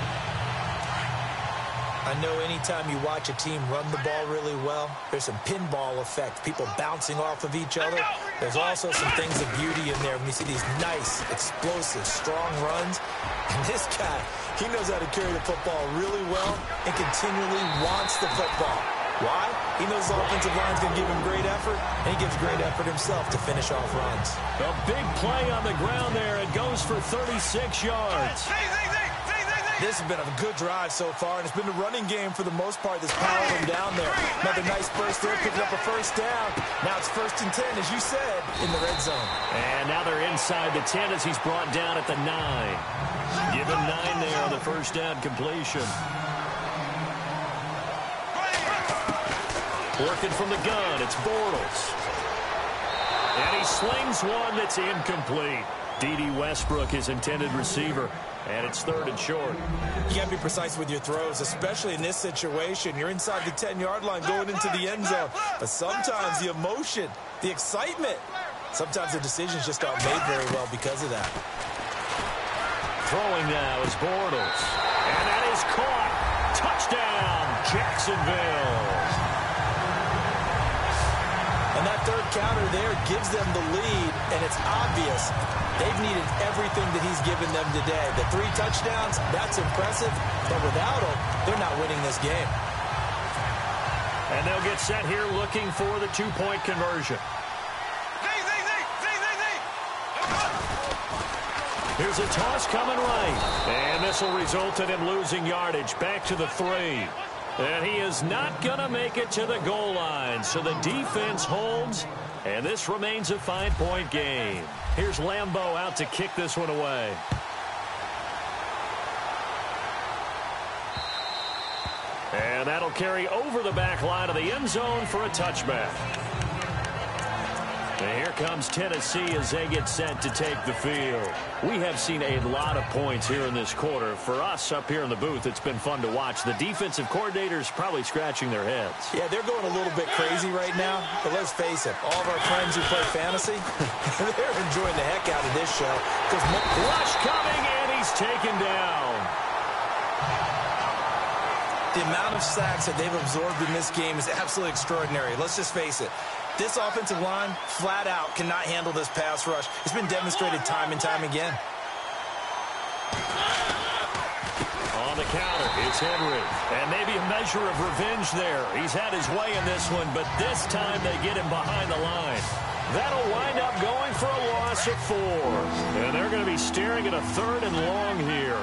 I know anytime you watch a team run the ball really well, there's some pinball effect, people bouncing off of each other. There's also some things of beauty in there when you see these nice, explosive, strong runs. And this guy, he knows how to carry the football really well and continually wants the football. Why? He knows the offensive line's going to give him great effort, and he gives great effort himself to finish off runs. A big play on the ground there. It goes for 36 yards. This has been a good drive so far, and it's been the running game for the most part that's powered him down there. Another nice burst there, picking up a first down. Now it's 1st and 10, as you said, in the red zone. And now they're inside the 10 as he's brought down at the 9. Give him 9 there on the first down completion. Working from the gun, it's Bortles. And he slings one that's incomplete. D.D. Westbrook, his intended receiver. And it's 3rd and short. You got to be precise with your throws, especially in this situation. You're inside the 10-yard line going into the end zone. But sometimes the emotion, the excitement, sometimes the decisions just aren't made very well because of that. Throwing now is Bortles. And that is caught. Touchdown, Jacksonville. And that third counter there gives them the lead, and it's obvious they've needed everything that he's given them today. The 3 touchdowns, that's impressive, but without him, they're not winning this game. And they'll get set here looking for the 2-point conversion. Here's a toss coming right. And this will result in him losing yardage back to the 3. And he is not going to make it to the goal line. So the defense holds, and this remains a 5-point game. Here's Lambeau out to kick this one away. And that'll carry over the back line of the end zone for a touchback. And here comes Tennessee as they get set to take the field. We have seen a lot of points here in this quarter. For us up here in the booth, it's been fun to watch. The defensive coordinators probably scratching their heads. Yeah, they're going a little bit crazy right now. But let's face it, all of our friends who play fantasy, they're enjoying the heck out of this show. Rush coming, and he's taken down. The amount of sacks that they've absorbed in this game is absolutely extraordinary. Let's just face it. This offensive line, flat out, cannot handle this pass rush. It's been demonstrated time and time again. On the counter, it's Henry. And maybe a measure of revenge there. He's had his way in this one, but this time they get him behind the line. That'll wind up going for a loss of 4. And they're going to be staring at a 3rd and long here.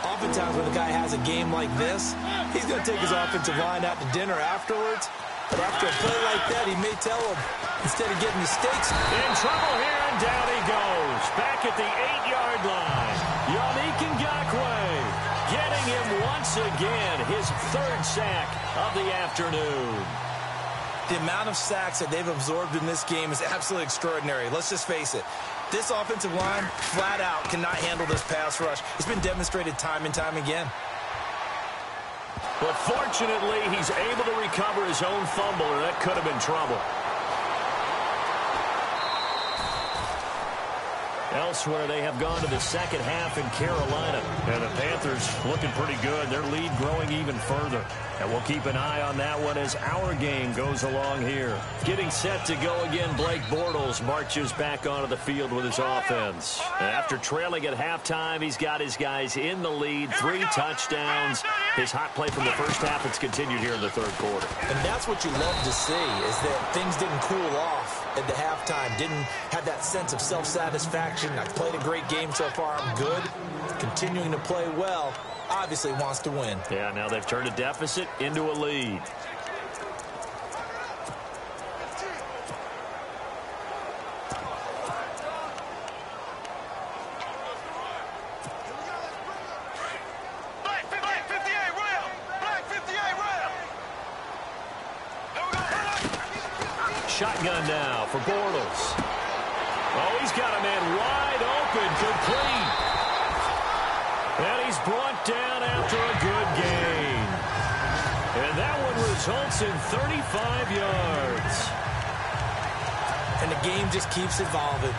Oftentimes when a guy has a game like this, he's going to take his offensive line out to dinner afterwards. But after a play like that, he may tell him, instead of getting mistakes. In trouble here, and down he goes. Back at the 8-yard line. Yannick Ngakoue getting him once again. His 3rd sack of the afternoon. The amount of sacks that they've absorbed in this game is absolutely extraordinary. Let's just face it. This offensive line, flat out, cannot handle this pass rush. It's been demonstrated time and time again. But fortunately, he's able to recover his own fumble, or that could have been trouble. Elsewhere, they have gone to the second half in Carolina. And the Panthers looking pretty good. Their lead growing even further. And we'll keep an eye on that one as our game goes along here. Getting set to go again, Blake Bortles marches back onto the field with his offense. And after trailing at halftime, he's got his guys in the lead. 3 touchdowns. His hot play from the first half, it's continued here in the 3rd quarter. And that's what you love to see, is that things didn't cool off at the halftime. Didn't have that sense of self-satisfaction. I've played a great game so far. I'm good. Continuing to play well. Obviously wants to win. Yeah, now they've turned a deficit into a lead. Black 58, rail! Black 58, rail! Shotgun now for Bortles. Oh, he's got a man wide open, complete. And he's brought down after a good gain. And that one results in 35 yards. And the game just keeps evolving.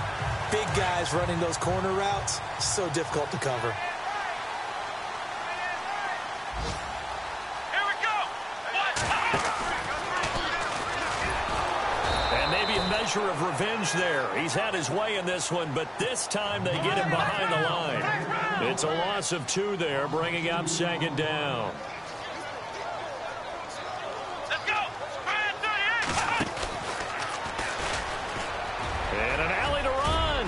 Big guys running those corner routes, so difficult to cover. Here we go! And maybe a measure of revenge there. He's had his way in this one, but this time they get him behind the line. It's a loss of 2 there, bringing up 2nd down. Let's go! And an alley to run.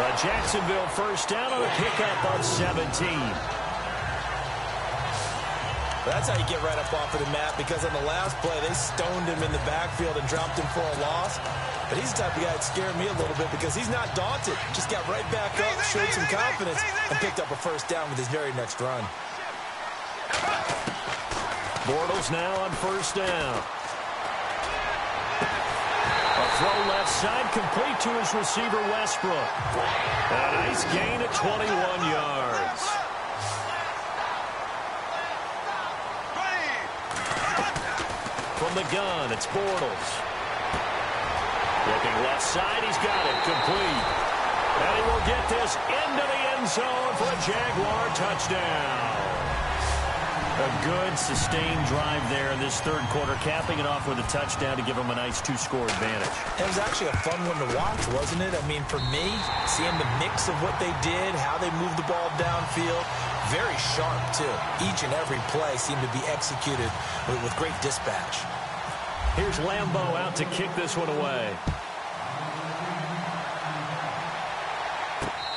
A Jacksonville first down on a pickup of 17. That's how you get right up off of the mat, because on the last play, they stoned him in the backfield and dropped him for a loss. But he's the type of guy that scared me a little bit because he's not daunted. Just got right back up, showed some confidence, and picked up a first down with his very next run. Bortles now on first down. A throw left side, complete to his receiver, Westbrook. A nice gain at 21 yards. From the gun, it's Bortles. Looking left side, he's got it, complete. And he will get this into the end zone for a Jaguar touchdown. A good, sustained drive there in this 3rd quarter, capping it off with a touchdown to give him a nice 2-score advantage. It was actually a fun one to watch, wasn't it? I mean, for me, seeing the mix of what they did, how they moved the ball downfield, very sharp, too. Each and every play seemed to be executed with great dispatch. Here's Lambeau out to kick this one away.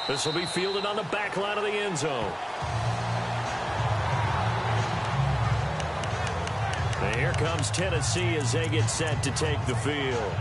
This will be fielded on the back line of the end zone. And here comes Tennessee as they get set to take the field.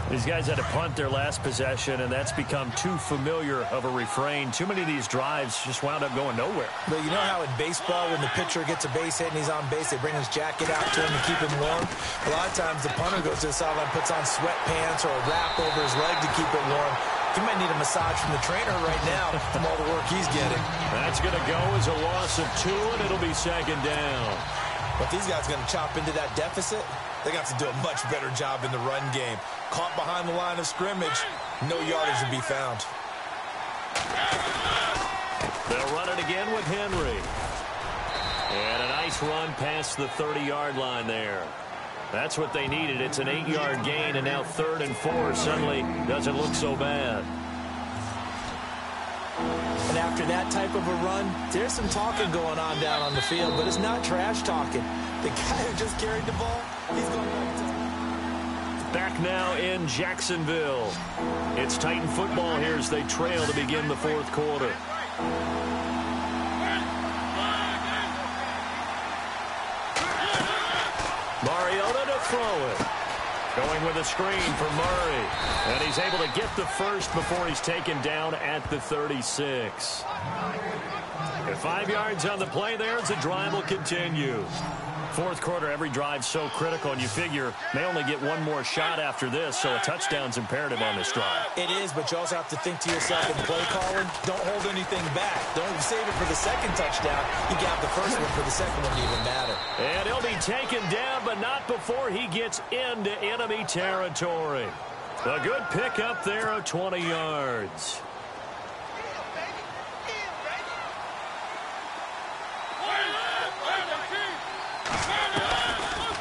These guys had to punt their last possession, and that's become too familiar of a refrain. Too many of these drives just wound up going nowhere. But you know how in baseball, when the pitcher gets a base hit and he's on base, they bring his jacket out to him to keep him warm? A lot of times the punter goes to the sideline, puts on sweatpants or a wrap over his leg to keep it warm. He might need a massage from the trainer right now from all the work he's getting. That's going to go as a loss of 2, and it'll be 2nd down. But these guys are going to chop into that deficit. They got to do a much better job in the run game. Caught behind the line of scrimmage, no yardage to be found. They'll run it again with Henry. And a nice run past the 30-yard line there. That's what they needed. It's an 8-yard gain, and now 3rd and 4 suddenly doesn't look so bad. And after that type of a run, there's some talking going on down on the field, but it's not trash talking. The guy who just carried the ball, he's going back to... Back now in Jacksonville. It's Titan football here as they trail to begin the 4th quarter. Mariota to throw it. Going with a screen for Murray. And he's able to get the first before he's taken down at the 36. At 5 yards on the play there, the drive will continue. 4th quarter, every drive so critical, and you figure may only get one more shot after this, so a touchdown's imperative on this drive. It is, but you also have to think to yourself in play calling, don't hold anything back. Don't save it for the second touchdown. You got the first one for the second one to even matter. And he'll be taken down, but not before he gets into enemy territory. A good pickup there of 20 yards.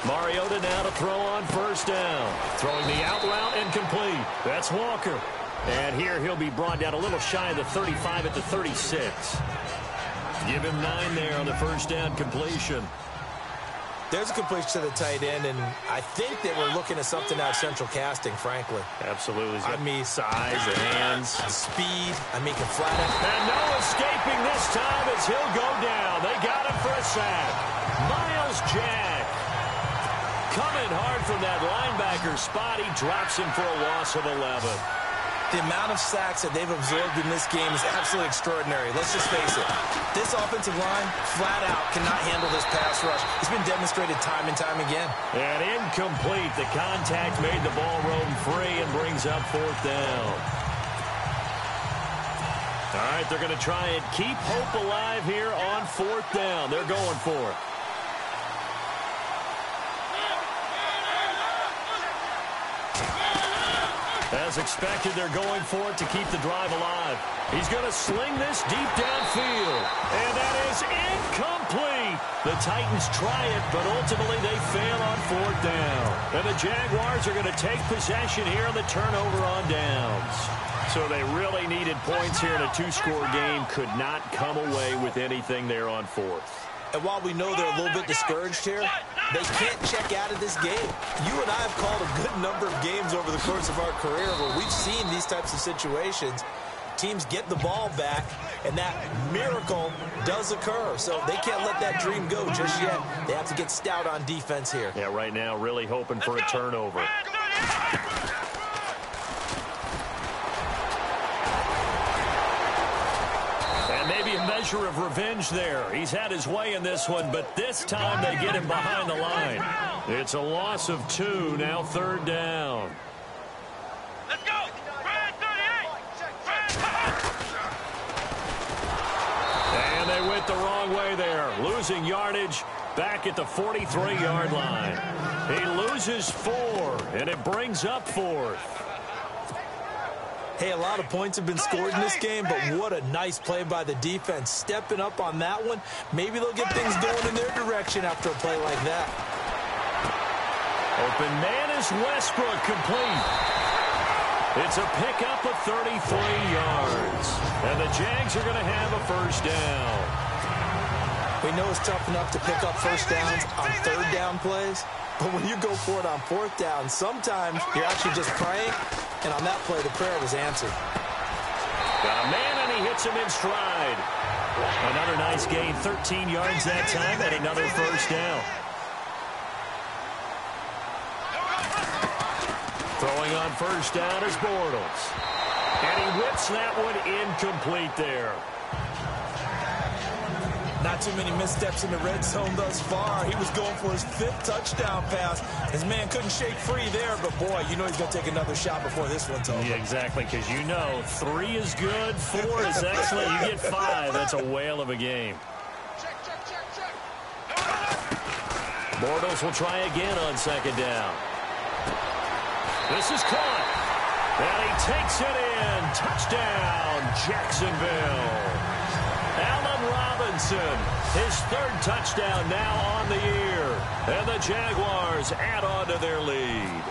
Mariota now to throw on 1st down. Throwing the out route incomplete. That's Walker. And here he'll be brought down a little shy of the 35 at the 36. Give him 9 there on the 1st down completion. There's a completion to the tight end, and I think that we're looking at something out of Central Casting, frankly. Absolutely. I mean, size, the hands, the speed. I mean, can flat out. And no escaping this time as he'll go down. They got him for a sack. Myles Jack. Coming hard from that linebacker spot. He drops him for a loss of 11. The amount of sacks that they've absorbed in this game is absolutely extraordinary. Let's just face it. This offensive line, flat out, cannot handle this pass rush. It's been demonstrated time and time again. And incomplete. The contact made the ball roam free and brings up 4th down. All right, they're going to try and keep hope alive here on 4th down. They're going for it. As expected, they're going for it to keep the drive alive. He's going to sling this deep downfield. And that is incomplete. The Titans try it, but ultimately they fail on 4th down. And the Jaguars are going to take possession here on the turnover on downs. So they really needed points here in a 2-score game. Could not come away with anything there on 4th. And while we know they're a little bit discouraged here, they can't check out of this game. You and I have called a good number of games over the course of our career where we've seen these types of situations. Teams get the ball back, and that miracle does occur. So they can't let that dream go just yet. They have to get stout on defense here. Yeah, right now really hoping for a turnover. Maybe a measure of revenge there. He's had his way in this one, but this time they get him behind the line. It's a loss of 2, now 3rd down. Let's go! Brad 38! And they went the wrong way there. Losing yardage back at the 43-yard line. He loses 4, and it brings up 4th. Hey, a lot of points have been scored in this game, but what a nice play by the defense. Stepping up on that one, maybe they'll get things going in their direction after a play like that. Open man is Westbrook, complete. It's a pickup of 33 yards. And the Jags are going to have a 1st down. We know it's tough enough to pick up 1st downs on 3rd down plays, but when you go for it on 4th down, sometimes you're actually just praying. And on that play, the prayer was answered. Got a man, and he hits him in stride. Another nice gain, 13 yards that time, and another 1st down. Throwing on 1st down is Bortles. And he whips that one incomplete there. Not too many missteps in the red zone thus far. He was going for his 5th touchdown pass. His man couldn't shake free there, but boy, you know he's going to take another shot before this one's over. Yeah, exactly, because you know 3 is good, 4 is excellent. You get 5, that's a whale of a game. Bortles will try again on 2nd down. This is caught. And he takes it in. Touchdown, Jacksonville. Allen Robinson, his third touchdown now on the year. And the Jaguars add on to their lead.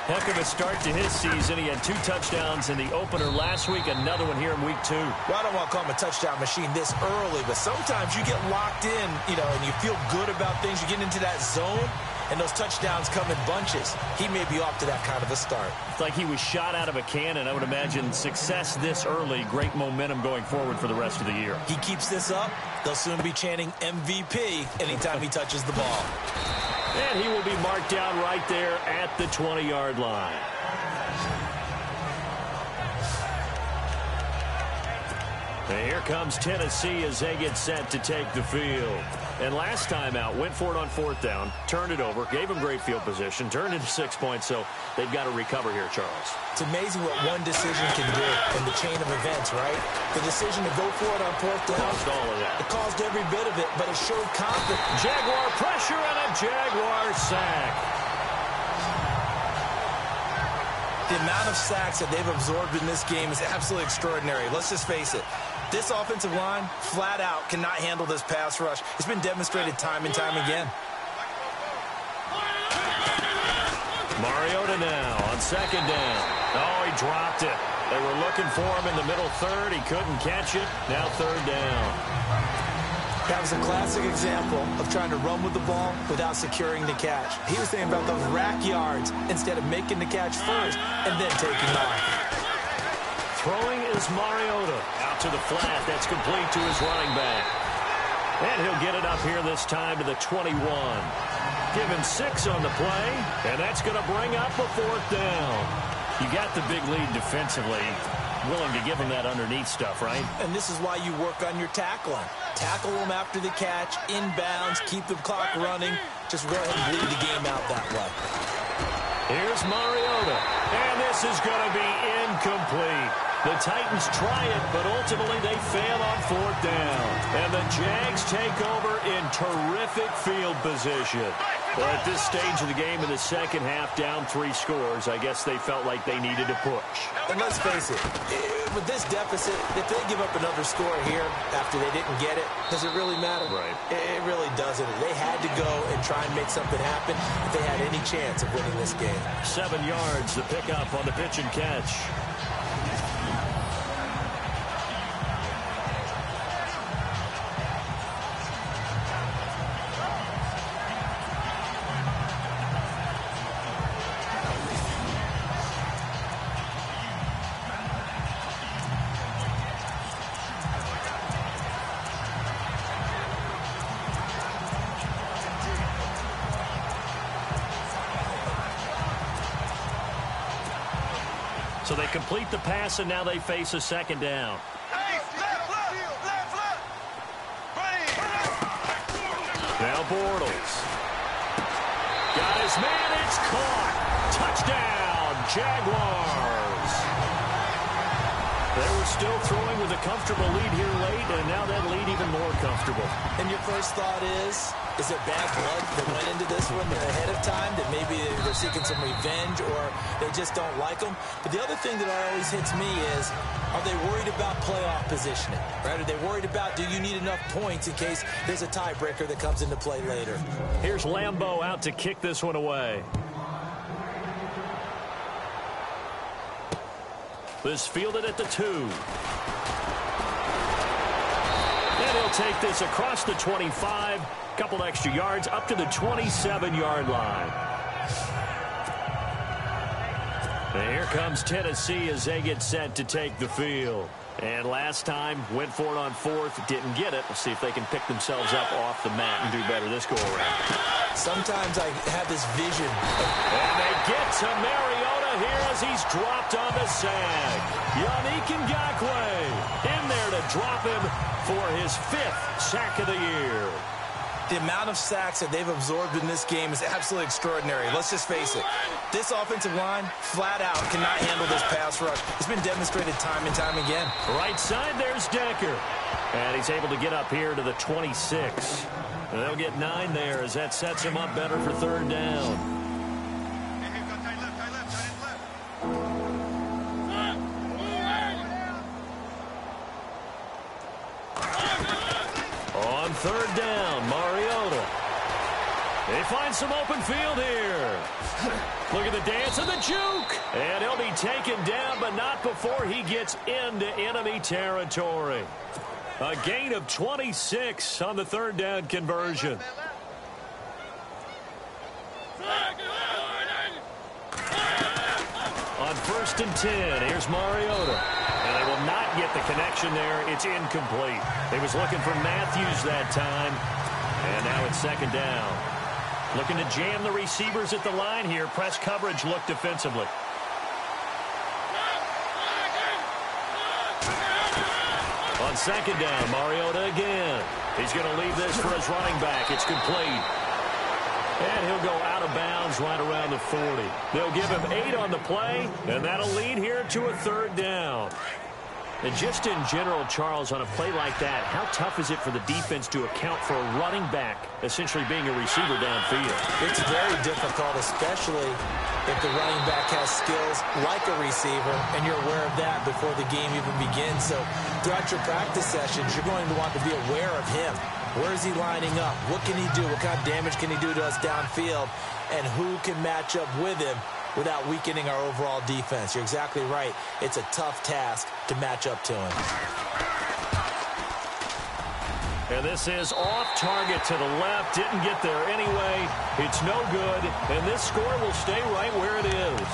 Heck of a start to his season. He had 2 touchdowns in the opener last week, another one here in week 2. Well, I don't want to call him a touchdown machine this early, but sometimes you get locked in, and you feel good about things. You get into that zone, and those touchdowns come in bunches. He may be off to that kind of a start. It's like he was shot out of a cannon. I would imagine success this early, great momentum going forward for the rest of the year. He keeps this up, they'll soon be chanting MVP anytime he touches the ball. And he will be marked down right there at the 20-yard line. And here comes Tennessee as they get set to take the field. And last time out, went for it on 4th down, turned it over, gave them great field position, turned into 6 points, so they've got to recover here, Charles. It's amazing what one decision can do in the chain of events, right? The decision to go for it on 4th down. Caused all of that. It caused every bit of it, but it showed confidence. Jaguar pressure and a Jaguar sack. The amount of sacks that they've absorbed in this game is absolutely extraordinary. Let's just face it. This offensive line, flat out, cannot handle this pass rush. It's been demonstrated time and time again. Mariota now on 2nd down. Oh, he dropped it. They were looking for him in the middle third. He couldn't catch it. Now 3rd down. That was a classic example of trying to run with the ball without securing the catch. He was thinking about those rack yards instead of making the catch first and then taking off. Throwing is Mariota out to the flat. That's complete to his running back. And he'll get it up here this time to the 21. Given 6 on the play, and that's going to bring up a 4th down. You got the big lead defensively. Willing to give him that underneath stuff, right? And this is why you work on your tackling. Tackle them after the catch, inbounds, keep the clock running. Just go ahead and bleed the game out that way. Here's Mariota. And this is going to be incomplete. The Titans try it, but ultimately they fail on 4th down. And the Jags take over in terrific field position. Well, at this stage of the game in the second half, down 3 scores, I guess they felt like they needed to push. And let's face it, with this deficit, if they give up another score here after they didn't get it, does it really matter? Right. It really doesn't. They had to go and try and make something happen if they had any chance of winning this game. 7 yards, the pickup on the pitch and catch. So they complete the pass, and now they face a 2nd down. Now Bortles. Got his man, it's caught. Touchdown, Jaguars. They were still throwing with a comfortable lead here late, and now that lead even more comfortable. And your first thought is it bad blood that went into this one ahead of time, that maybe they're seeking some revenge or they just don't like them? But the other thing that always hits me is, are they worried about playoff positioning? Right? Are they worried about, do you need enough points in case there's a tiebreaker that comes into play later? Here's Lambeau out to kick this one away. This fielded at the 2. And he'll take this across the 25. Couple extra yards up to the 27-yard line. And here comes Tennessee as they get set to take the field. And last time, went for it on 4th, didn't get it. We'll see if they can pick themselves up off the mat and do better this go-around. Sometimes I have this vision. And they get to Mariota here as he's dropped on the sag. Yannick Ngakoue in there to drop him for his 5th sack of the year. The amount of sacks that they've absorbed in this game is absolutely extraordinary. Let's just face it. This offensive line, flat out, cannot handle this pass rush. It's been demonstrated time and time again. Right side, there's Decker. And he's able to get up here to the 26. And they'll get 9 there as that sets him up better for 3rd down. third down, Mariota. They find some open field here. Look at the dance and the juke. And he'll be taken down, but not before he gets into enemy territory. A gain of 26 on the third down conversion. On 1st and 10, here's Mariota. And they will not get the connection there. It's incomplete. They was looking for Matthews that time. And now it's 2nd down. Looking to jam the receivers at the line here. Press coverage look defensively. On 2nd down, Mariota again. He's going to leave this for his running back. It's complete. And he'll go out of bounds right around the 40. They'll give him 8 on the play, and that'll lead here to a 3rd down. And just in general, Charles, on a play like that, how tough is it for the defense to account for a running back essentially being a receiver downfield? It's very difficult, especially if the running back has skills like a receiver, and you're aware of that before the game even begins. So throughout your practice sessions, you're going to want to be aware of him. Where is he lining up? What can he do? What kind of damage can he do to us downfield? And who can match up with him without weakening our overall defense? You're exactly right. It's a tough task to match up to him. And this is off target to the left. Didn't get there anyway. It's no good. And this score will stay right where it is.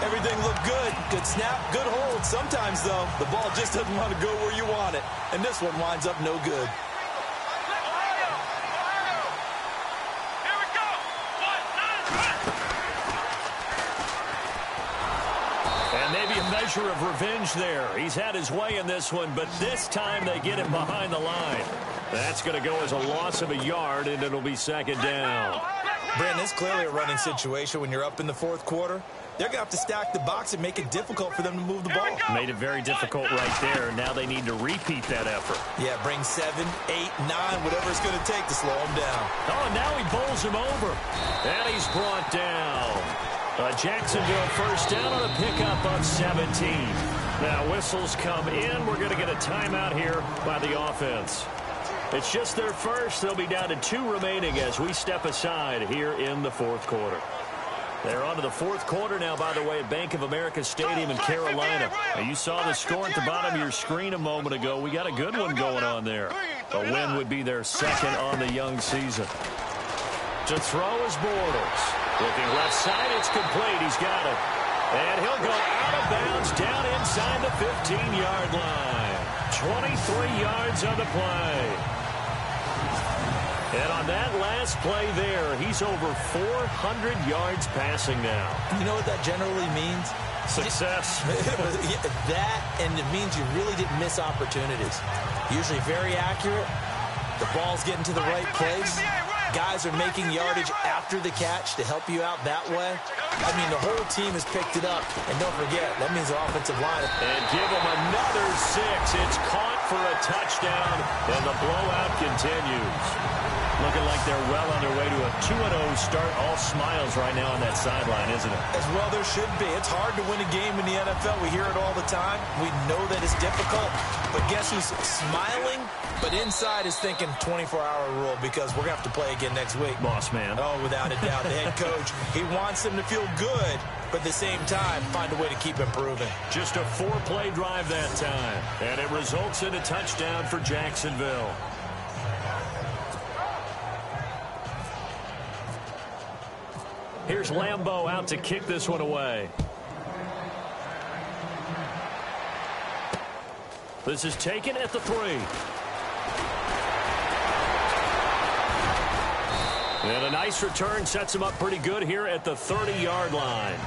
Everything looked good. Good snap, good hold. Sometimes, though, the ball just doesn't want to go where you want it. And this one winds up no good. Maybe a measure of revenge there. He's had his way in this one, but this time they get him behind the line. That's going to go as a loss of a yard, and it'll be 2nd down. Brandon, it's clearly a running situation when you're up in the 4th quarter. They're going to have to stack the box and make it difficult for them to move the ball. Made it very difficult right there. Now they need to repeat that effort. Yeah, bring 7, 8, 9, whatever it's going to take to slow him down. Oh, and now he bowls him over. And he's brought down. Jacksonville 1st down on a pickup of 17. Now whistles come in. We're going to get a timeout here by the offense. It's just their first. They'll be down to 2 remaining as we step aside here in the 4th quarter. They're on to the 4th quarter now, by the way, at Bank of America Stadium in Carolina. Now, you saw the score at the bottom of your screen a moment ago. We got a good one going on there. A win would be their 2nd on the young season. To throw is Bortles. Looking left side, it's complete. He's got it. And he'll go out of bounds down inside the 15-yard line. 23 yards on the play. And on that last play there, he's over 400 yards passing now. You know what that generally means? Success. That, and it means you really didn't miss opportunities. Usually very accurate. The ball's getting to the right place. Guys are making yardage after the catch to help you out that way. I mean, the whole team has picked it up. And don't forget, that means the offensive line. And give them another 6. It's caught for a touchdown, and the blowout continues. Looking like they're well on their way to a 2-0 start. All smiles right now on that sideline, isn't it? As well there should be. It's hard to win a game in the NFL. We hear it all the time. We know that it's difficult. But guess who's smiling? But inside is thinking 24-hour rule because we're going to have to play again next week. Boss man. Oh, without a doubt. The head coach, he wants them to feel good, but at the same time, find a way to keep improving. Just a 4-play drive that time. And it results in a touchdown for Jacksonville. Here's Lambeau out to kick this one away. This is taken at the 3. And a nice return sets him up pretty good here at the 30-yard line.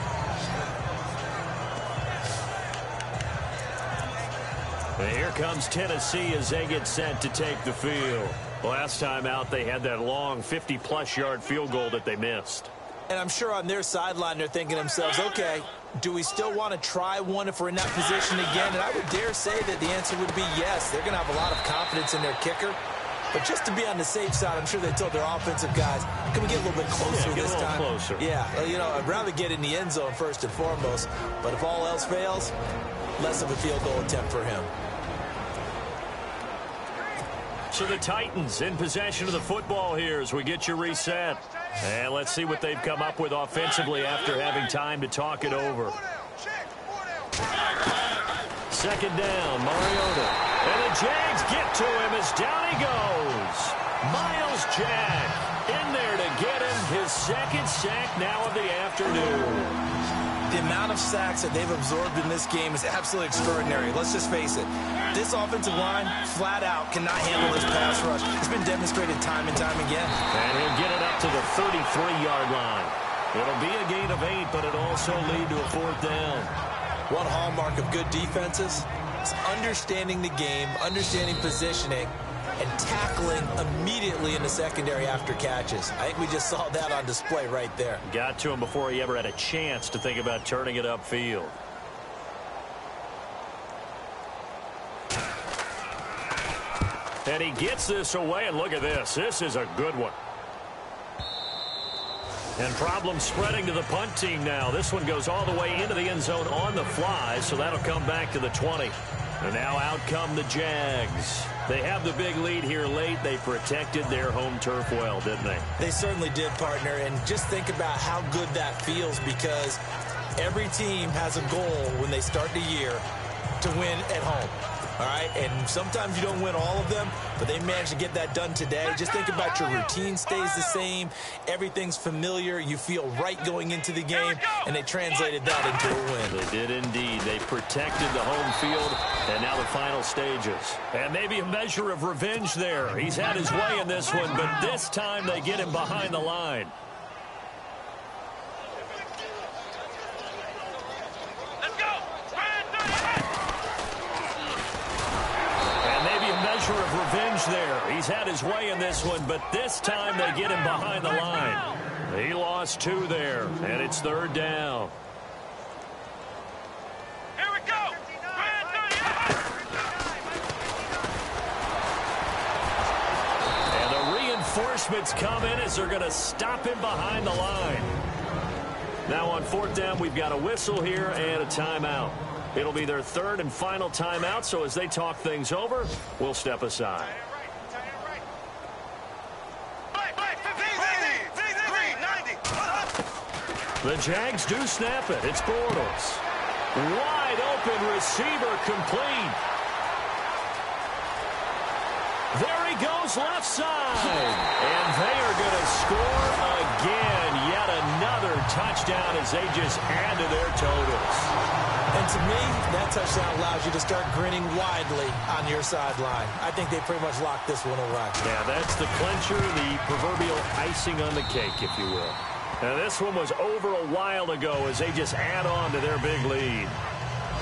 And here comes Tennessee as they get set to take the field. Last time out, they had that long 50-plus yard field goal that they missed. And I'm sure on their sideline they're thinking to themselves, okay, do we still want to try one if we're in that position again? And I would dare say that the answer would be yes. They're going to have a lot of confidence in their kicker. But just to be on the safe side, I'm sure they told their offensive guys, can we get a little bit closer this time? Closer. Yeah, you know, I'd rather get in the end zone first and foremost. But if all else fails, less of a field goal attempt for him. So the Titans in possession of the football here as we get you reset. And let's see what they've come up with offensively after having time to talk it over. Second down, Mariota. And the Jags get to him as down he goes. Myles Jack in there to get him his second sack now of the afternoon. The amount of sacks that they've absorbed in this game is absolutely extraordinary. Let's just face it. This offensive line, flat out, cannot handle this pass rush. It's been demonstrated time and time again. And he'll get it up to the 33-yard line. It'll be a gain of 8, but it'll also lead to a fourth down. One hallmark of good defenses is understanding the game, understanding positioning, and tackling immediately in the secondary after catches. I think we just saw that on display right there. Got to him before he ever had a chance to think about turning it upfield. And he gets this away, and look at this. This is a good one. And problem spreading to the punt team now. This one goes all the way into the end zone on the fly, so that'll come back to the 20. And now out come the Jags. They have the big lead here late. They protected their home turf well, didn't they? They certainly did, partner. And just think about how good that feels, because every team has a goal when they start the year to win at home. All right, and sometimes you don't win all of them, but they managed to get that done today. Just think about your routine stays the same. Everything's familiar. You feel right going into the game, and they translated that into a win. They did indeed. They protected the home field, and now the final stages. And maybe a measure of revenge there. He's had his way in this one, but this time they get him behind the line. Of revenge there. He's had his way in this one, but this time they get him behind the line. He lost 2 there, and it's third down. Here we go. And the reinforcements come in as they're going to stop him behind the line. Now on fourth down, we've got a whistle here and a timeout. It'll be their third and final timeout, so as they talk things over, we'll step aside. The Jags do snap it. It's Bortles. Wide open receiver complete. There he goes left side. And they are going to score again. Yet another touchdown as they just add to their totals. And to me, that touchdown allows you to start grinning widely on your sideline. I think they pretty much locked this one away. Yeah, that's the clincher, the proverbial icing on the cake, if you will. Now, this one was over a while ago as they just add on to their big lead.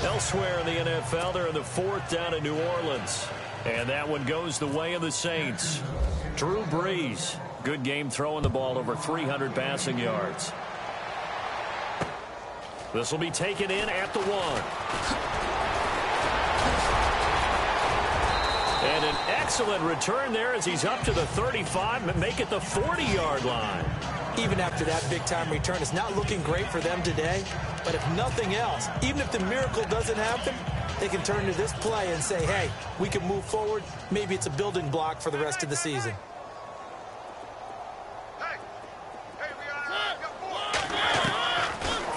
Elsewhere in the NFL, they're in the fourth down in New Orleans. And that one goes the way of the Saints. Drew Brees, good game throwing the ball, over 300 passing yards. This will be taken in at the 1. And an excellent return there as he's up to the 35 and make it the 40-yard line. Even after that big-time return, it's not looking great for them today. But if nothing else, even if the miracle doesn't happen, they can turn to this play and say, hey, we can move forward. Maybe it's a building block for the rest of the season.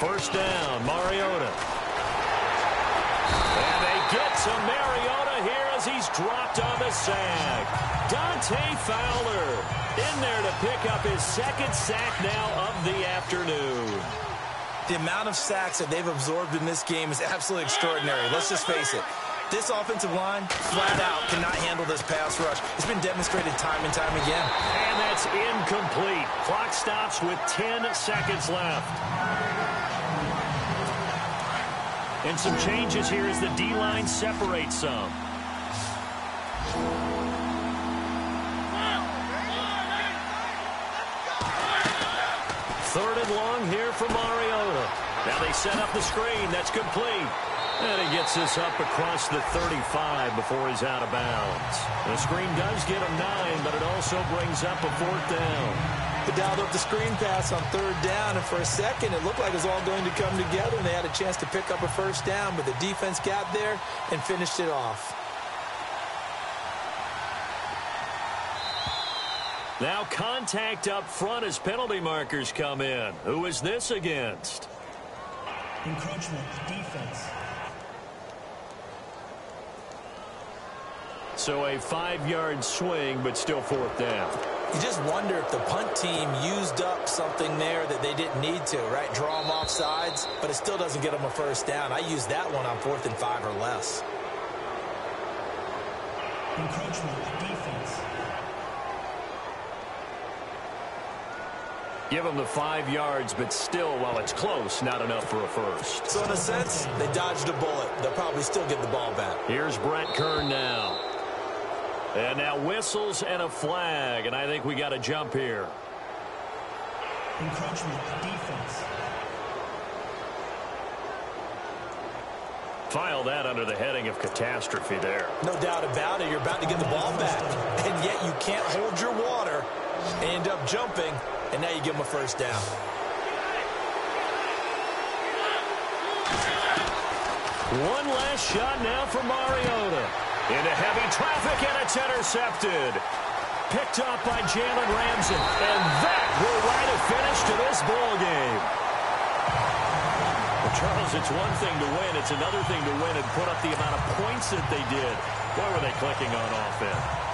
First down, Mariota. And they get to Mariota here as he's dropped on the sack. Dante Fowler in there to pick up his second sack now of the afternoon. The amount of sacks that they've absorbed in this game is absolutely extraordinary. Let's just face it. This offensive line, flat out, cannot handle this pass rush. It's been demonstrated time and time again. And that's incomplete. Clock stops with 10 seconds left. And some changes here as the D-line separates some. Third and long here for Mariota. Now they set up the screen. That's complete. And he gets this up across the 35 before he's out of bounds. The screen does get him 9, but it also brings up a fourth down. They dialed up the screen pass on third down, and for a second it looked like it was all going to come together, and they had a chance to pick up a first down, but the defense got there and finished it off. Now contact up front as penalty markers come in. Who is this against? Encroachment defense. So a 5-yard swing, but still 4th down. You just wonder if the punt team used up something there that they didn't need to, right? Draw them off sides, but it still doesn't get them a 1st down. I used that one on 4th and 5 or less. Encroachment defense. Give them the 5 yards, but still, while it's close, not enough for a first. So in a sense, they dodged a bullet. They'll probably still get the ball back. Here's Brett Kern now. And now whistles and a flag, and I think we got a jump here. Encroachment defense. File that under the heading of catastrophe there. No doubt about it. You're about to get the ball back, and yet you can't hold your water. End up jumping, and now you give them a 1st down. One last shot now for Mariota. Into heavy traffic, and it's intercepted. Picked up by Jalen Ramsey. And that will write a finish to this ball game. Well, Charles, it's one thing to win. It's another thing to win and put up the amount of points that they did. Boy, were they clicking on offense.